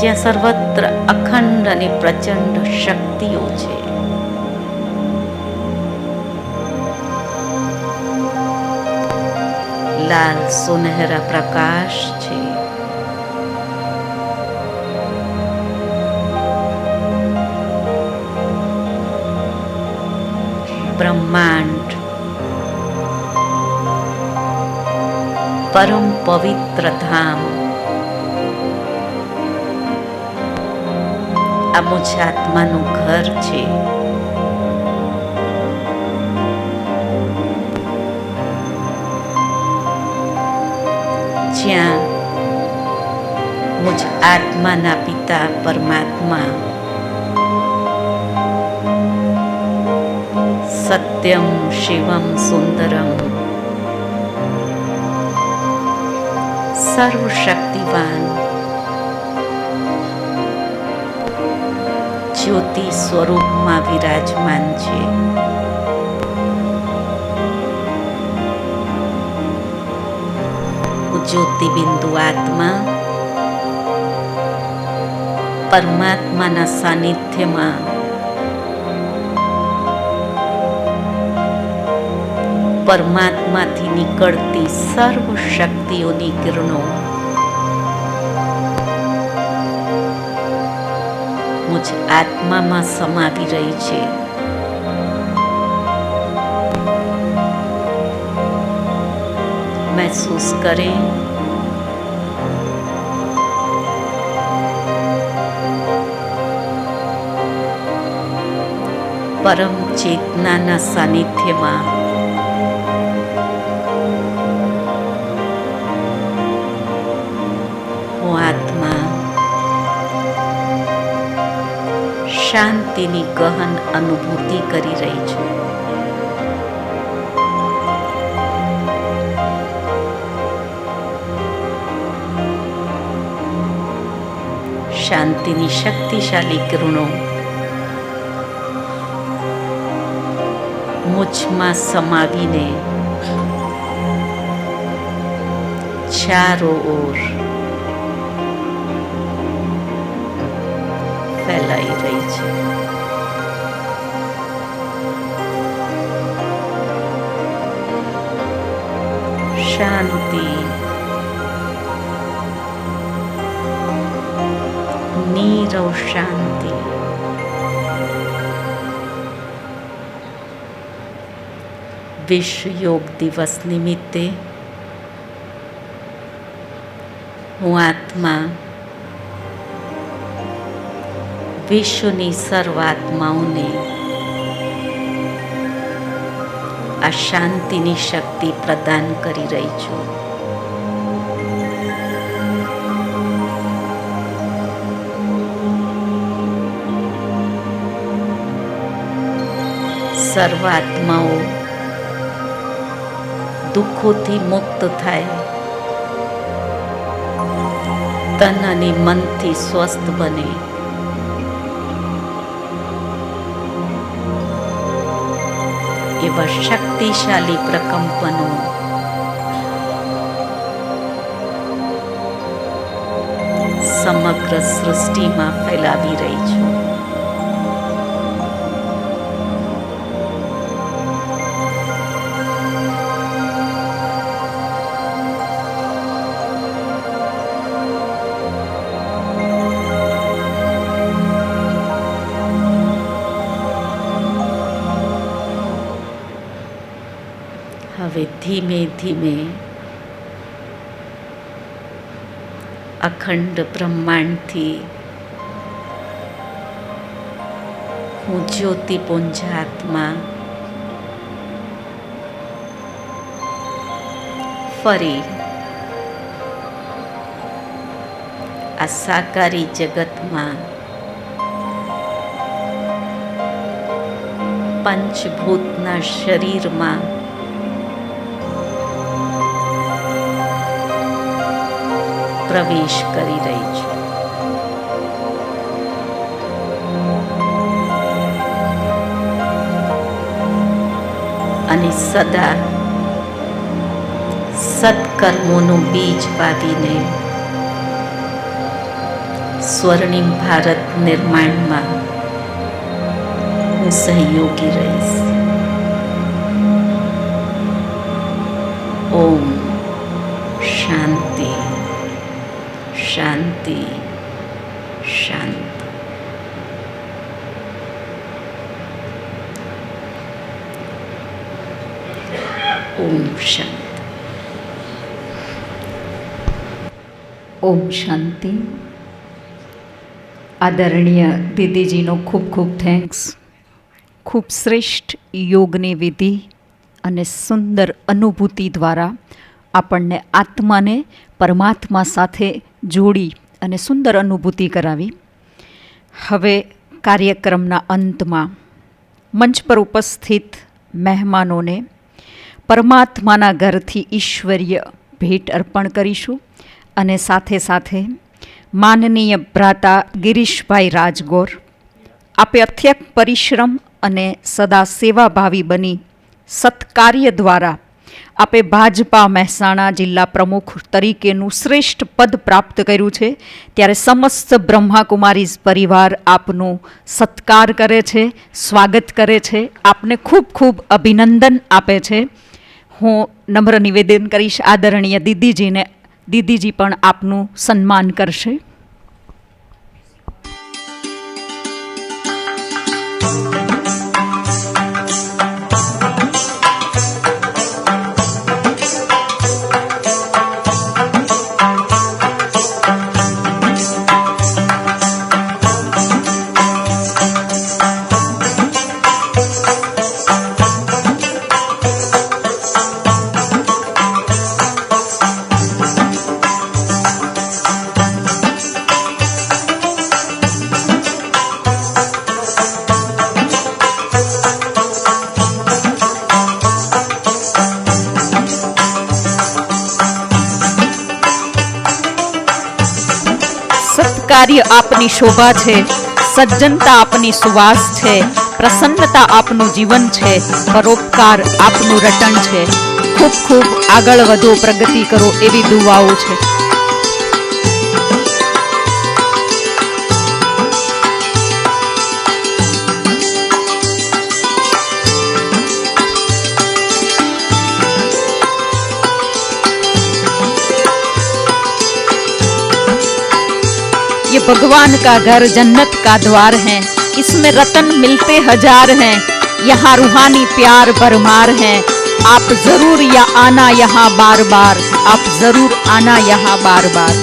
જ્યાં સર્વત્ર અખંડ અને પ્રચંડ શક્તિઓ છે, લાલ સુનહેરા પ્રકાશ છે, બ્રહ્માંડ પરમ પવિત્ર ધામ આ મુજ આત્માનું ઘર છે. જ્યાં મુજ આત્માના પિતા પરમાત્મા સત્યમ શિવમ સુંદરમ સર્વશક્તિવાન જ્યોતિ સ્વરૂપમાં વિરાજમાન છે. જ્યોતિબિંદુ આત્મા પરમાત્માના સાનિધ્યમાં પરમાત્માથી નીકળતી સર્વ શક્તિઓની કિરણો મુજ આત્મામાં સમાવી રહી છે. महसूस करें परम चेतनाના સાનિધ્યમાં હું આત્મા શાંતિની ગહન અનુભૂતિ કરી રહી છું. શાંતિની શક્તિશાળી કિરણો મુજમાં સમાવીને ચારો ઓર ફેલાઈ રહી છે. શાંતિ, નીરવ શાંતિ. વિશ્વ યોગ દિવસ નિમિત્તે હું આત્મા વિશ્વની સર્વ આત્માઓને આ શાંતિની શક્તિ પ્રદાન કરી રહી છું. સર્વાત્માઓ દુઃખોથી મુક્ત થાય, તન અને મનથી સ્વસ્થ બને, એવા શક્તિશાળી પ્રકંપનો સમગ્ર સૃષ્ટિમાં ફેલાવી રહી છું. હવે ધીમે ધીમે અખંડ બ્રહ્માંડથી હું જ્યોતિપુંજ આત્મા ફરી આ સાકારી જગતમાં પંચભૂતના શરીરમાં પ્રવેશ કરી રહી છું. અને સદા સત્કર્મોનું બીજ વાવીને સ્વર્ણિમ ભારત નિર્માણમાં હું સહયોગી રહીશ. ઓમ શાંતિ શાંતિ શાંતિ. ઓમ શાંતિ. ઓમ શાંતિ. આદરણીય દીદીજીનો ખૂબ ખૂબ થેન્ક્સ. ખૂબ શ્રેષ્ઠ યોગની વિધિ અને સુંદર અનુભૂતિ દ્વારા આપણને આત્માને પરમાત્મા સાથે જોડી અને સુંદર અનુભૂતિ કરાવી. હવે કાર્યક્રમના અંતમાં મંચ પર ઉપસ્થિત મહેમાનોને પરમાત્માના ઘરથી ઈશ્વરીય ભેટ અર્પણ કરીશું અને સાથે સાથે માનનીય ભ્રાતા ગિરીશભાઈ રાજગોર, આપે અથ્યક પરિશ્રમ અને સદા સેવાભાવી બની સત્કાર્ય દ્વારા આપે ભાજપા મહેસાણા જિલ્લા પ્રમુખ તરીકેનું શ્રેષ્ઠ પદ પ્રાપ્ત કર્યું છે, ત્યારે સમસ્ત બ્રહ્માકુમારીઝ પરિવાર આપનું સત્કાર કરે છે, સ્વાગત કરે છે, આપને ખૂબ ખૂબ અભિનંદન આપે છે. હું નમ્ર નિવેદન કરીશ આદરણીય દીદીજીને, દીદીજી પણ આપનું સન્માન કરશે. કાર્ય આપની શોભા છે, સજ્જનતા આપની સુવાસ છે, પ્રસન્નતા આપનું જીવન છે, પરોપકાર આપનું રટણ છે. ખૂબ ખૂબ આગળ વધો, પ્રગતિ કરો એવી દુઆઓ છે. ये भगवान का घर जन्नत का द्वार है, इसमें रतन मिलते हजार हैं, यहाँ रूहानी प्यार भरमार है. आप जरूर या आना यहाँ बार बार, आप जरूर आना यहाँ बार बार.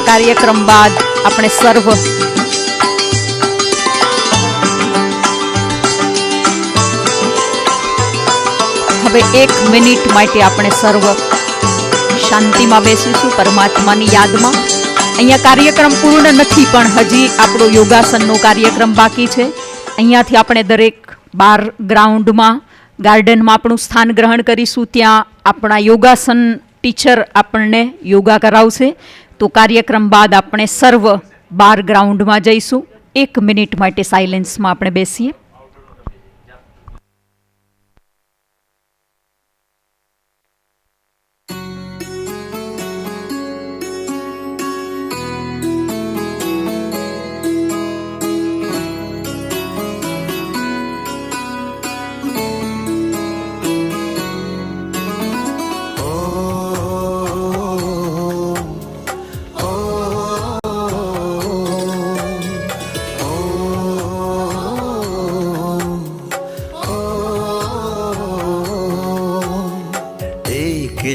આ કાર્યક્રમ બાદ આપણે સર્વ હવે 1 મિનિટ માટે આપણે સર્વ શાંતિમાં બેસીશું પરમાત્માની યાદમાં. અહીંયા કાર્યક્રમ પૂર્ણ નથી, પણ હજી આપણો યોગાસનનો કાર્યક્રમ બાકી છે. અહીંયાથી આપણે દરેક બાર ગ્રાઉન્ડમાં ગાર્ડનમાં આપણું સ્થાન ગ્રહણ કરીશું. ત્યાં આપણા યોગાસન ટીચર આપણને યોગા કરાવશે. તો કાર્યક્રમ બાદ આપણે સર્વ બાર ગ્રાઉન્ડમાં જઈશું. 1 મિનિટ માટે સાયલેન્સમાં આપણે બેસીએ.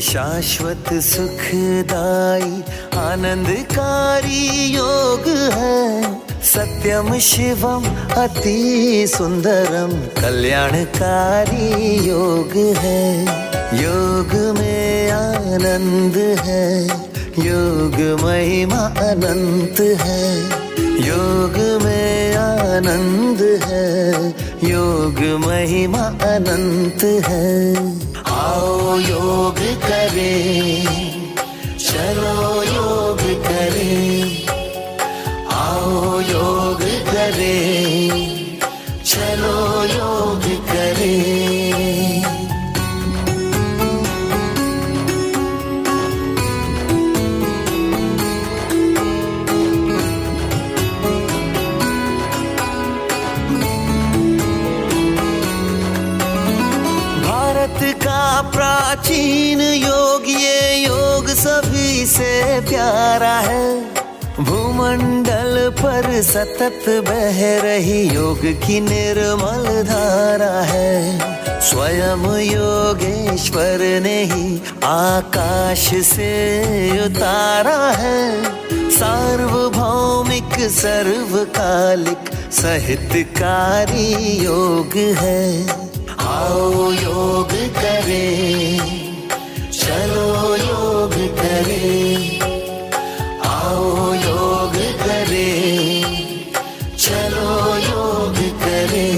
शाश्वत सुखदाई आनंदकारी योग है, सत्यम शिवम अति सुंदरम कल्याणकारी योग है. योग में आनंद है, योग महिमा अनंत है. योग में आनंद है, योग महिमा अनंत है. आओ योग करें, चलो योग करें. आओ योग करें, चलो योग करें. का प्राचीन योग, ये योग सभी से प्यारा है. भूमंडल पर सतत बह रही योग की निर्मल धारा है. स्वयं योगेश्वर ने ही आकाश से उतारा है. सार्वभौमिक सर्वकालिक साहित्यकारी योग है. आओ योग करें, चलो योग करें. आओ योग करें, चलो योग करें.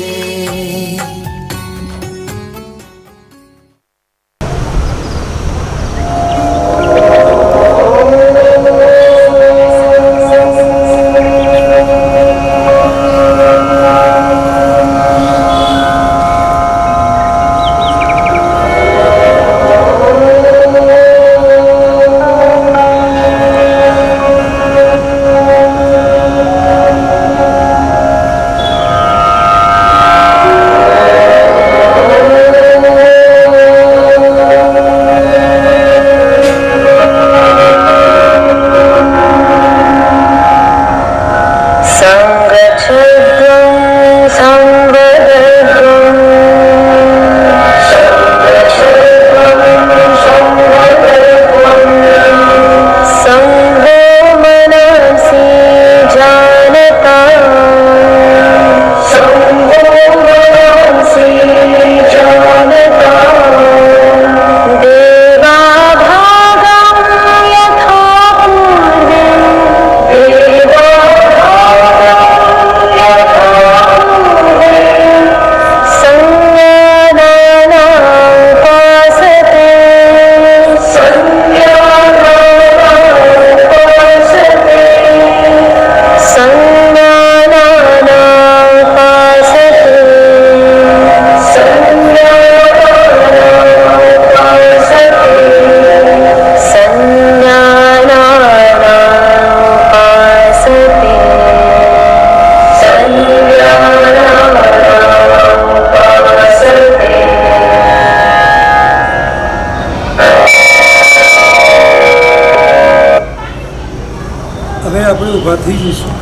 ઊભા થઈ જઈશું,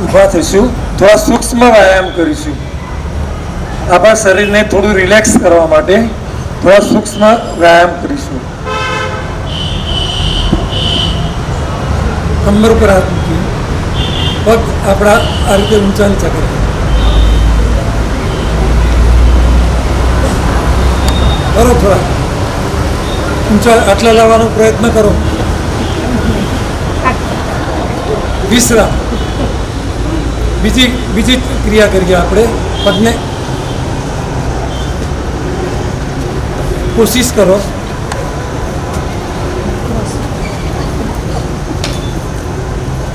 ઊભા થઈશું, થોડા સૂક્ષ્મ વ્યાયામ કરીશું. આપણા શરીરને થોડું રિલેક્સ કરવા માટે થોડા સૂક્ષ્મ વ્યાયામ કરીશું. કમર પર હાથ મૂકીએ, પગ આપણા આ રીતે ઊંચા નીચા કરીએ. કરો થોડા ઊંચા આટલા લાવવાનો પ્રયત્ન કરો. વિશ્રામ. બીજી ક્રિયા કરીએ આપણે. પગને કોશિશ કરો.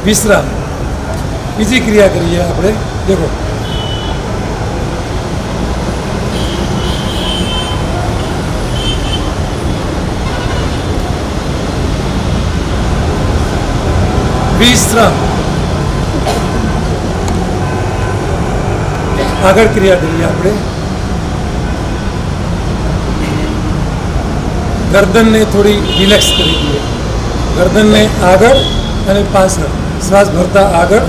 વિશ્રામ. બીજી ક્રિયા કરીએ આપણે. દેખો વિશ્રામ. આગળ ક્રિયા કરીએ આપણે. ગરદનને થોડી રિલેક્સ કરી દઈએ. ગરદનને આગળ અને પાછળ. શ્વાસ ભરતા આગળ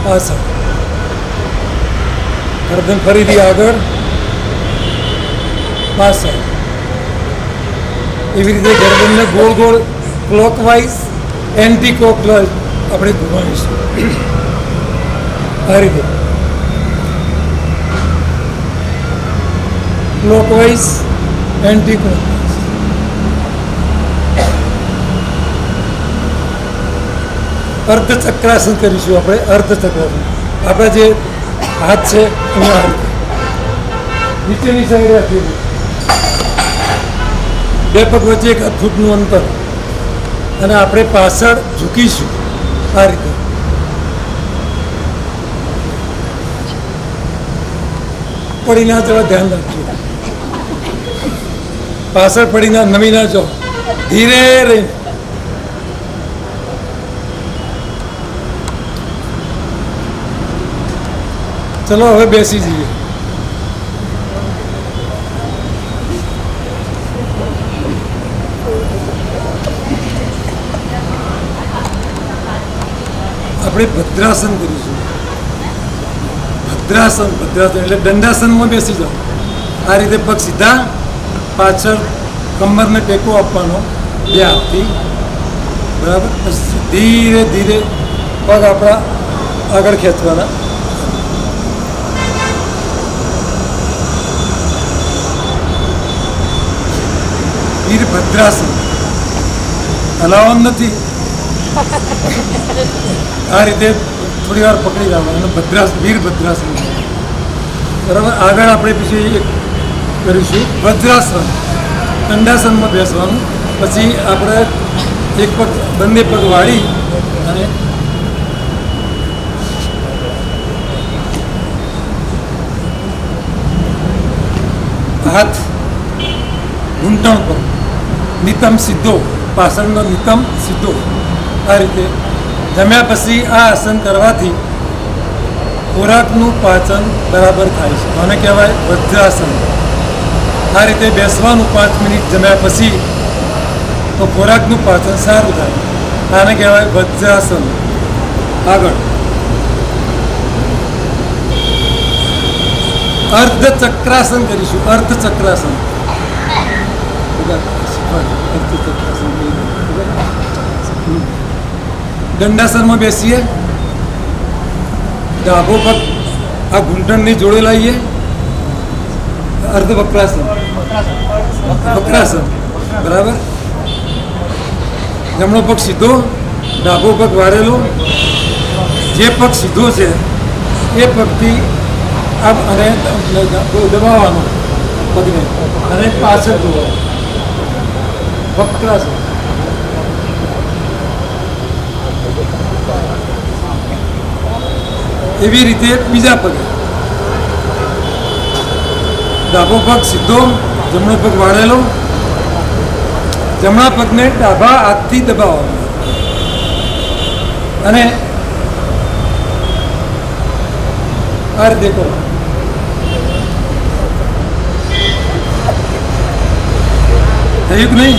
પાછળ. ગરદન ફરીથી આગળ પાછળ. એવી રીતે ગરદનને ગોળ ગોળ ક્લોકવાઇઝ એન્ટી ક્લોકવાઇઝ આપણે ઘુમાવીશું. આ રીતે ક્લોકવાઇઝ એન્ટી ક્લોકવાઇઝ. અર્ધ ચક્રાસન કરીશું આપણે. અર્ધ ચક્રાસન આપણા જે હાથ છે એના નીચેની સાઈડ રાખી બે પગ વચ્ચે 1 ફૂટનું અંતર અને આપણે પાછળ ઝૂકીશું આ રીતે. પડી ના જવા ધ્યાન રાખજો. પાછળ પડી ના નમી ના જાઓ. ધીરે રહીને. ચલો હવે બેસી જઈએ. આપણે ભદ્રાસન કરીશું. ભદ્રાસન એટલે દંડાસનમાં બેસી જાઓ. આ રીતે પગ સીધા, પાછળ કમરને ટેકો આપવાનો 2 હાથથી. બરાબર. ધીરે ધીરે પગ આપણા આગળ ખેંચવાના. વીરભદ્રાસન. હલાવવાનું નથી. આ રીતે થોડી વાર પકડી રાખવાનું. વીરભદ્રાસન. બરાબર. આગળ આપણે પછી કરીશું વજ્રાસન. દંડાસનમાં બેસવાનું. પછી આપણે એક પગ બંને પગ વાળી અને હાથ ઘૂંટણ પર, નિતમ સીધો, પાછળનો નિતમ સીધો. આ રીતે જમ્યા પછી આ આસન કરવાથી ખોરાકનું પાચન બરાબર થાય છે. આને કહેવાય વજ્રાસન. આ રીતે બેસવાનું 5 મિનિટ જમ્યા પછી તો ખોરાકનું પાચન સારું થાય. આને કહેવાય વજ્રાસન. આગળ અર્ધ ચક્રાસન કરીશું. અર્ધ ચક્રાસન. દંડાસનમાં બેસીએ. ડાબો પગ આ ઘૂંટણની જોડે લાવીએ. અર્ધ વક્રાસન. વક્રાસન. બરાબર. જમણો પગ સીધો, ડાબો પગ વાળેલો. જે પગ સીધો છે એ પગથી આમ અને દબાવવાનો પગને અને પાછળ જોવાનું. વક્રાસન. એવી રીતે બીજા પગે ડાબો પગ સીધો, જમણો પગ વાળેલો. જમણા પગને ડાબા હાથથી દબાવવાનો અને આ રીતે કરો. થયું કે નહીં?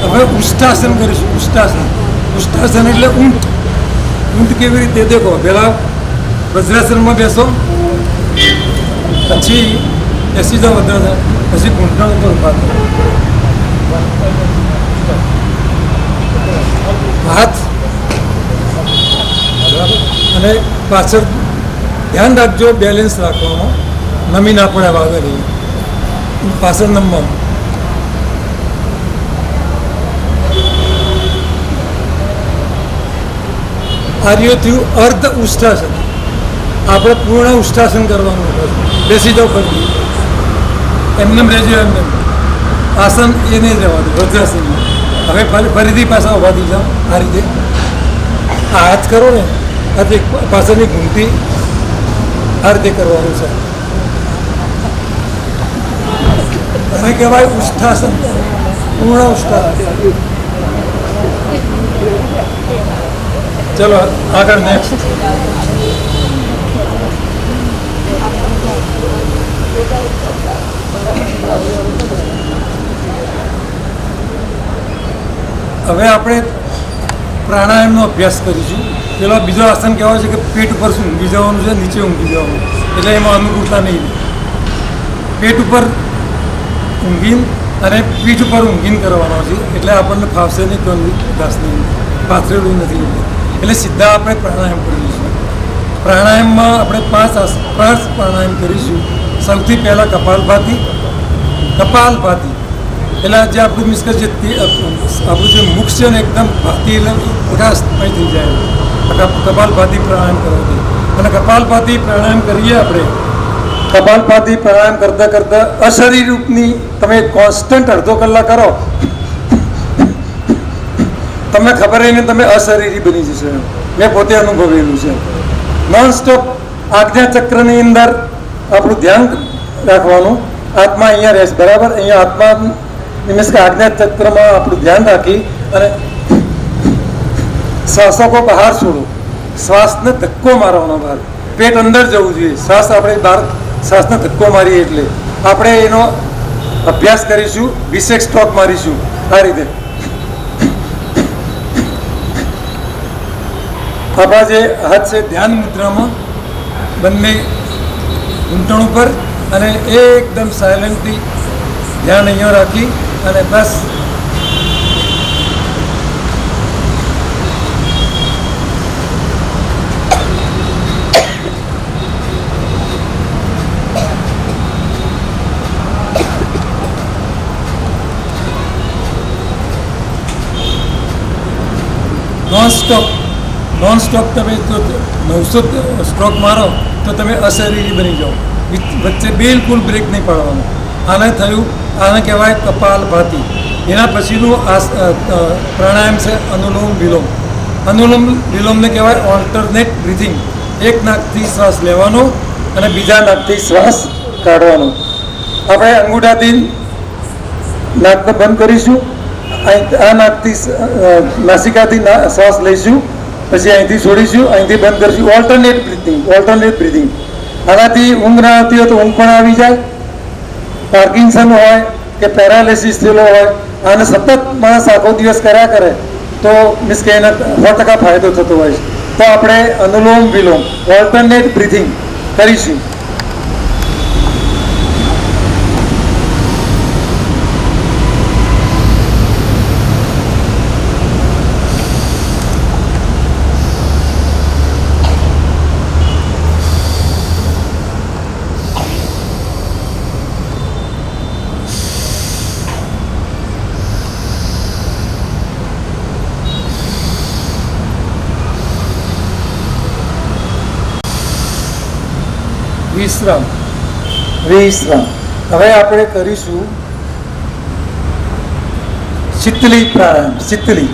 હવે ઉષ્ટાસન કરીશું. ઉષ્ટાસન. ઉષ્ટાસન એટલે ઊંટ. ઊંટ કેવી રીતે દેખો. પહેલાં વજ્રાસનમાં બેસો, પછી બેસી જાઓ વજ્રાસન, પછી ઘૂંટણ ઉપર ઉભા કરો. હાથ બરાબર, અને પાછળ ધ્યાન રાખજો બેલેન્સ રાખવાનું, નમી ના પડે વાગે નહીં, પાછળ નમવાનું. આર્યો થયું અર્ધ ઉષ્ટાસન. આપણે પૂર્ણ ઉષ્ટાસન કરવાનું હોય. બેસી જાઓ ફરી, એમને રહેજો, એમને આસન એ નહીં રહેવા દો, વજ્રાસન. હવે ફરીથી પાછા ઉભા થઈ જાઓ આ રીતે. આ હાથ કરો ને, આ જે પાછળની ઘૂંટી આ રીતે કરવાનું છે. એને કહેવાય ઉષ્ટાસન, પૂર્ણ ઉષ્ટાસન. ચલો આગળ નેક્સ્ટ. હવે આપણે પ્રાણાયામનો અભ્યાસ કરીશું. પેલો બીજો આસન કહેવાય છે કે પેટ ઉપર શું ઊંઘી જવાનું છે, નીચે ઊંઘી જવાનું, એટલે એમાં અનુકૂળતા નહીં રહે. પેટ ઉપર ઊંઘીને અને પીઠ ઉપર ઊંઘીને કરવાનો છે, એટલે આપણને ફાવશે નહીં, તો ઘાસ નહીં, પાથરેલું નથી. એટલે સીધા આપણે પ્રાણાયામ કરીશું. પ્રાણાયામમાં આપણે પાંચ પ્રાણાયામ કરીશું. સૌથી પહેલાં કપાલભાતિ. કપાલભાતિ એટલે જે આપણું મીન્સ કે જે આપણું જે મુખ છે ને એકદમ ભાતી એટલે પ્રકાશમય થઈ જાય. કપાલભાતિ પ્રાણાયામ કરવાથી. અને કપાલભાતિ પ્રાણાયામ કરીએ આપણે. કપાલભાતિ પ્રાણાયામ કરતાં કરતાં અશરીર રૂપની તમે કોન્સ્ટન્ટ અડધો કલાક કરો, તમને ખબર નહીં તમે અશરીરી બની જશે. મેં પોતે અનુભવેલું છે. નોન સ્ટોપ આજ્ઞા ચક્રની અંદર આપણું ધ્યાન રાખવાનું. આત્મા અહીંયા રહેશે, બરાબર. અહીંયા આત્મા મીન્સ કે આજ્ઞા ચક્રમાં આપણું ધ્યાન રાખી અને શ્વાસકો બહાર છોડો. શ્વાસને ધક્કો મારવાનો બહાર, પેટ અંદર જવું જોઈએ. શ્વાસ આપણે બહાર શ્વાસને ધક્કો મારીએ એટલે આપણે એનો અભ્યાસ કરીશું. 20 સ્ટ્રોક મારીશું આ રીતે. આપણા જે હાથ છે ધ્યાન મુદ્રામાં, બંને ઘૂંટણ ઉપર, અને એકદમ સાયલેન્ટલી ધ્યાન અહીંયા રાખી અને બસ નોન સ્ટોપ તમે તો 900 સ્ટ્રોક મારો તો તમે અશરીરી બની જાઓ. વચ્ચે બિલકુલ બ્રેક નહીં પાડવાનો. આને થયું, આને કહેવાય કપાલભાતિ. એના પછીનું પ્રાણાયામ છે અનુલોમ વિલોમ. અનુલોમ વિલોમને કહેવાય ઓલ્ટરનેટ બ્રીથિંગ. એક નાકથી શ્વાસ લેવાનો અને બીજા નાકથી શ્વાસ કાઢવાનો. આપણે અંગૂઠાથી નાકને બંધ કરીશું, આ નાકથી નાસિકાથી શ્વાસ લઈશું, પછી અહીંથી છોડીશું, અહીંથી બંધ કરીશું. Alternate breathing. આનાથી ઊંઘ ના આવતી હોય તો ઊંઘ પણ આવી જાય. પાર્કિન્સન હોય કે પેરાલિસિસ થયેલો હોય, આને સતત માણસ આખો દિવસ કર્યા કરે તો મીન્સ કે એને 100% ફાયદો થતો હોય છે. તો આપણે અનુલોમ વિલોમ ઓલ્ટરનેટ બ્રીથિંગ કરીશું. વિશ્રામ. હવે આપણે કરીશું શીતલી પ્રાણાયામ. શીતલી,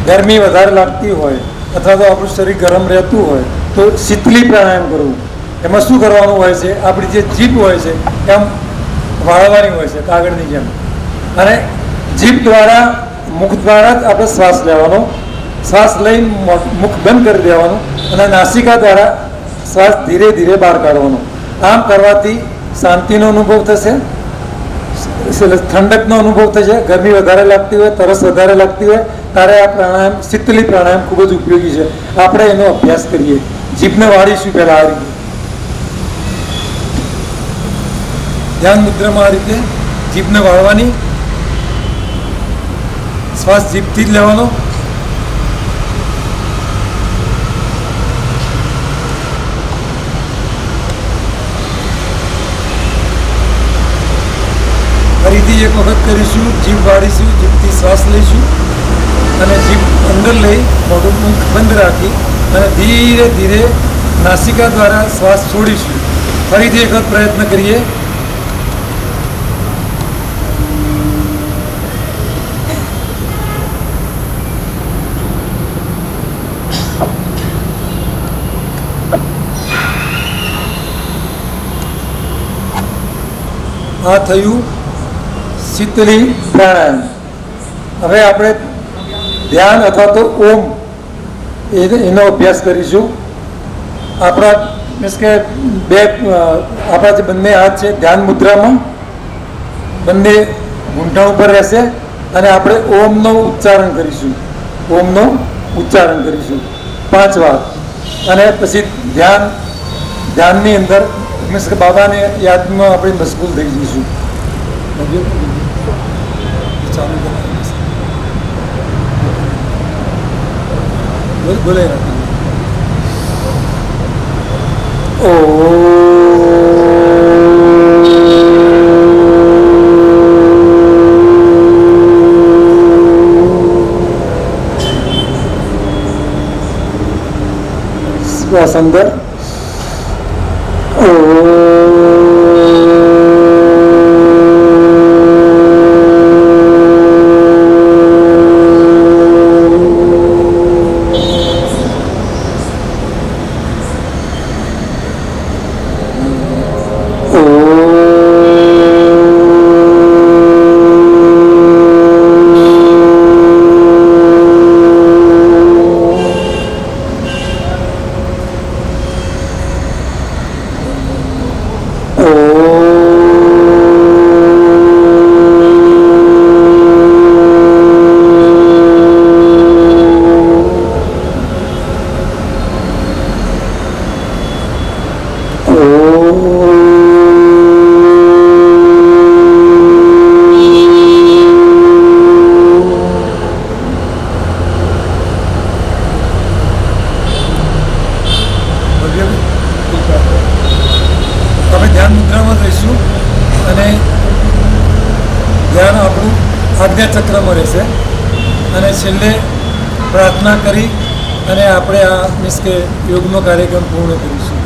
ગરમી વધારે લાગતી હોય અથવા તો આપણું શરીર ગરમ રહેતું હોય તો શીતલી પ્રાણાયામ કરવું. એમાં શું કરવાનું હોય છે, આપણી જે જીભ હોય છે એમ વાળવાની હોય છે કાગળની જેમ, અને જીભ દ્વારા મુખ દ્વારા જ આપણે શ્વાસ લેવાનો. શ્વાસ લઈ મુખ બંધ કરી દેવાનું અને નાસિકા દ્વારા શ્વાસ ધીરે ધીરે બહાર કાઢવાનો. આમ કરવાથી શાંતિનો અનુભવ થશે, ઠંડકનો અનુભવ થશે. ગરમી વધારે લાગતી હોય, તરસ વધારે લાગતી હોય ત્યારે આ પ્રાણાયામ, શીતલી પ્રાણાયામ ખૂબ જ ઉપયોગી છે. આપણે એનો અભ્યાસ કરીએ. જીભને વાળીશું પહેલાં આ રીતે. ધ્યાન મુદ્રામાં આ રીતે જીભને વાળવાની. શ્વાસ જીભથી જ લેવાનો. ફરીથી એક વખત કરીશું. જીભ વાળીશું, જીભથી શ્વાસ લઈશું અને જીભ અંદર લઈ મોઢું મુખ બંધ રાખી અને ધીરે ધીરે નાસિકા દ્વારા શ્વાસ છોડીશું. ફરીથી એક વખત પ્રયત્ન કરીએ. આ થયું શીતલી પ્રાણાયામ. હવે આપણે ધ્યાન અથવા તો ઓમ એનો અભ્યાસ કરીશું. આપણા મીન્સ કે આપણા જે બંને હાથ છે ધ્યાન મુદ્રામાં બંને ઘૂંટણ ઉપર રહેશે અને આપણે ઓમનો ઉચ્ચારણ કરીશું. ઓમનો ઉચ્ચારણ કરીશું 5 વાર અને પછી ધ્યાનની અંદર મીન્સ કે બાબાને યાદમાં આપણે મશગુલ થઈ જઈશું. ચાલુ બોલે શ્વાસ અંદર ચક્રમાં રહેશે અને છેલ્લે પ્રાર્થના કરી અને આપણે આ મીન્સ કે યોગનો કાર્યક્રમ પૂર્ણ કરીશું.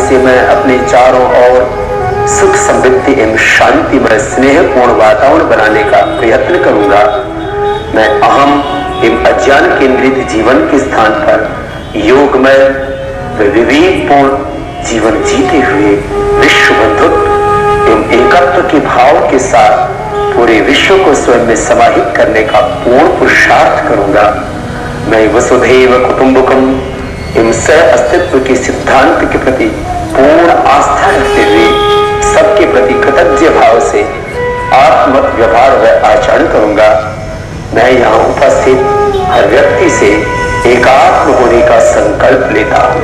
से मैं अपने चारों ओर सुख समृद्धि एवं शांतिमय स्नेहपूर्ण वातावरण बनाने का प्रयत्न करूंगा। मैं अहम एवं अज्ञान केंद्रित जीवन के स्थान पर योगमय व विवेकपूर्ण जीवन जीते हुए विश्व बंधुत्व एवं एकत्व के भाव के साथ पूरे विश्व को स्वयं में समाहित करने का पूर्ण पुरुषार्थ करूंगा। मैं वसुधैव कुटुंबकम एवं सह अस्तित्व के सिद्धांत के प्रति पूर्ण आस्था रखते हुए सबके प्रति कृतज्ञ भाव से आत्मक व्यवहार व आचरण करूंगा। मैं यहाँ उपस्थित हर व्यक्ति से एकात्म होने का संकल्प लेता हूँ।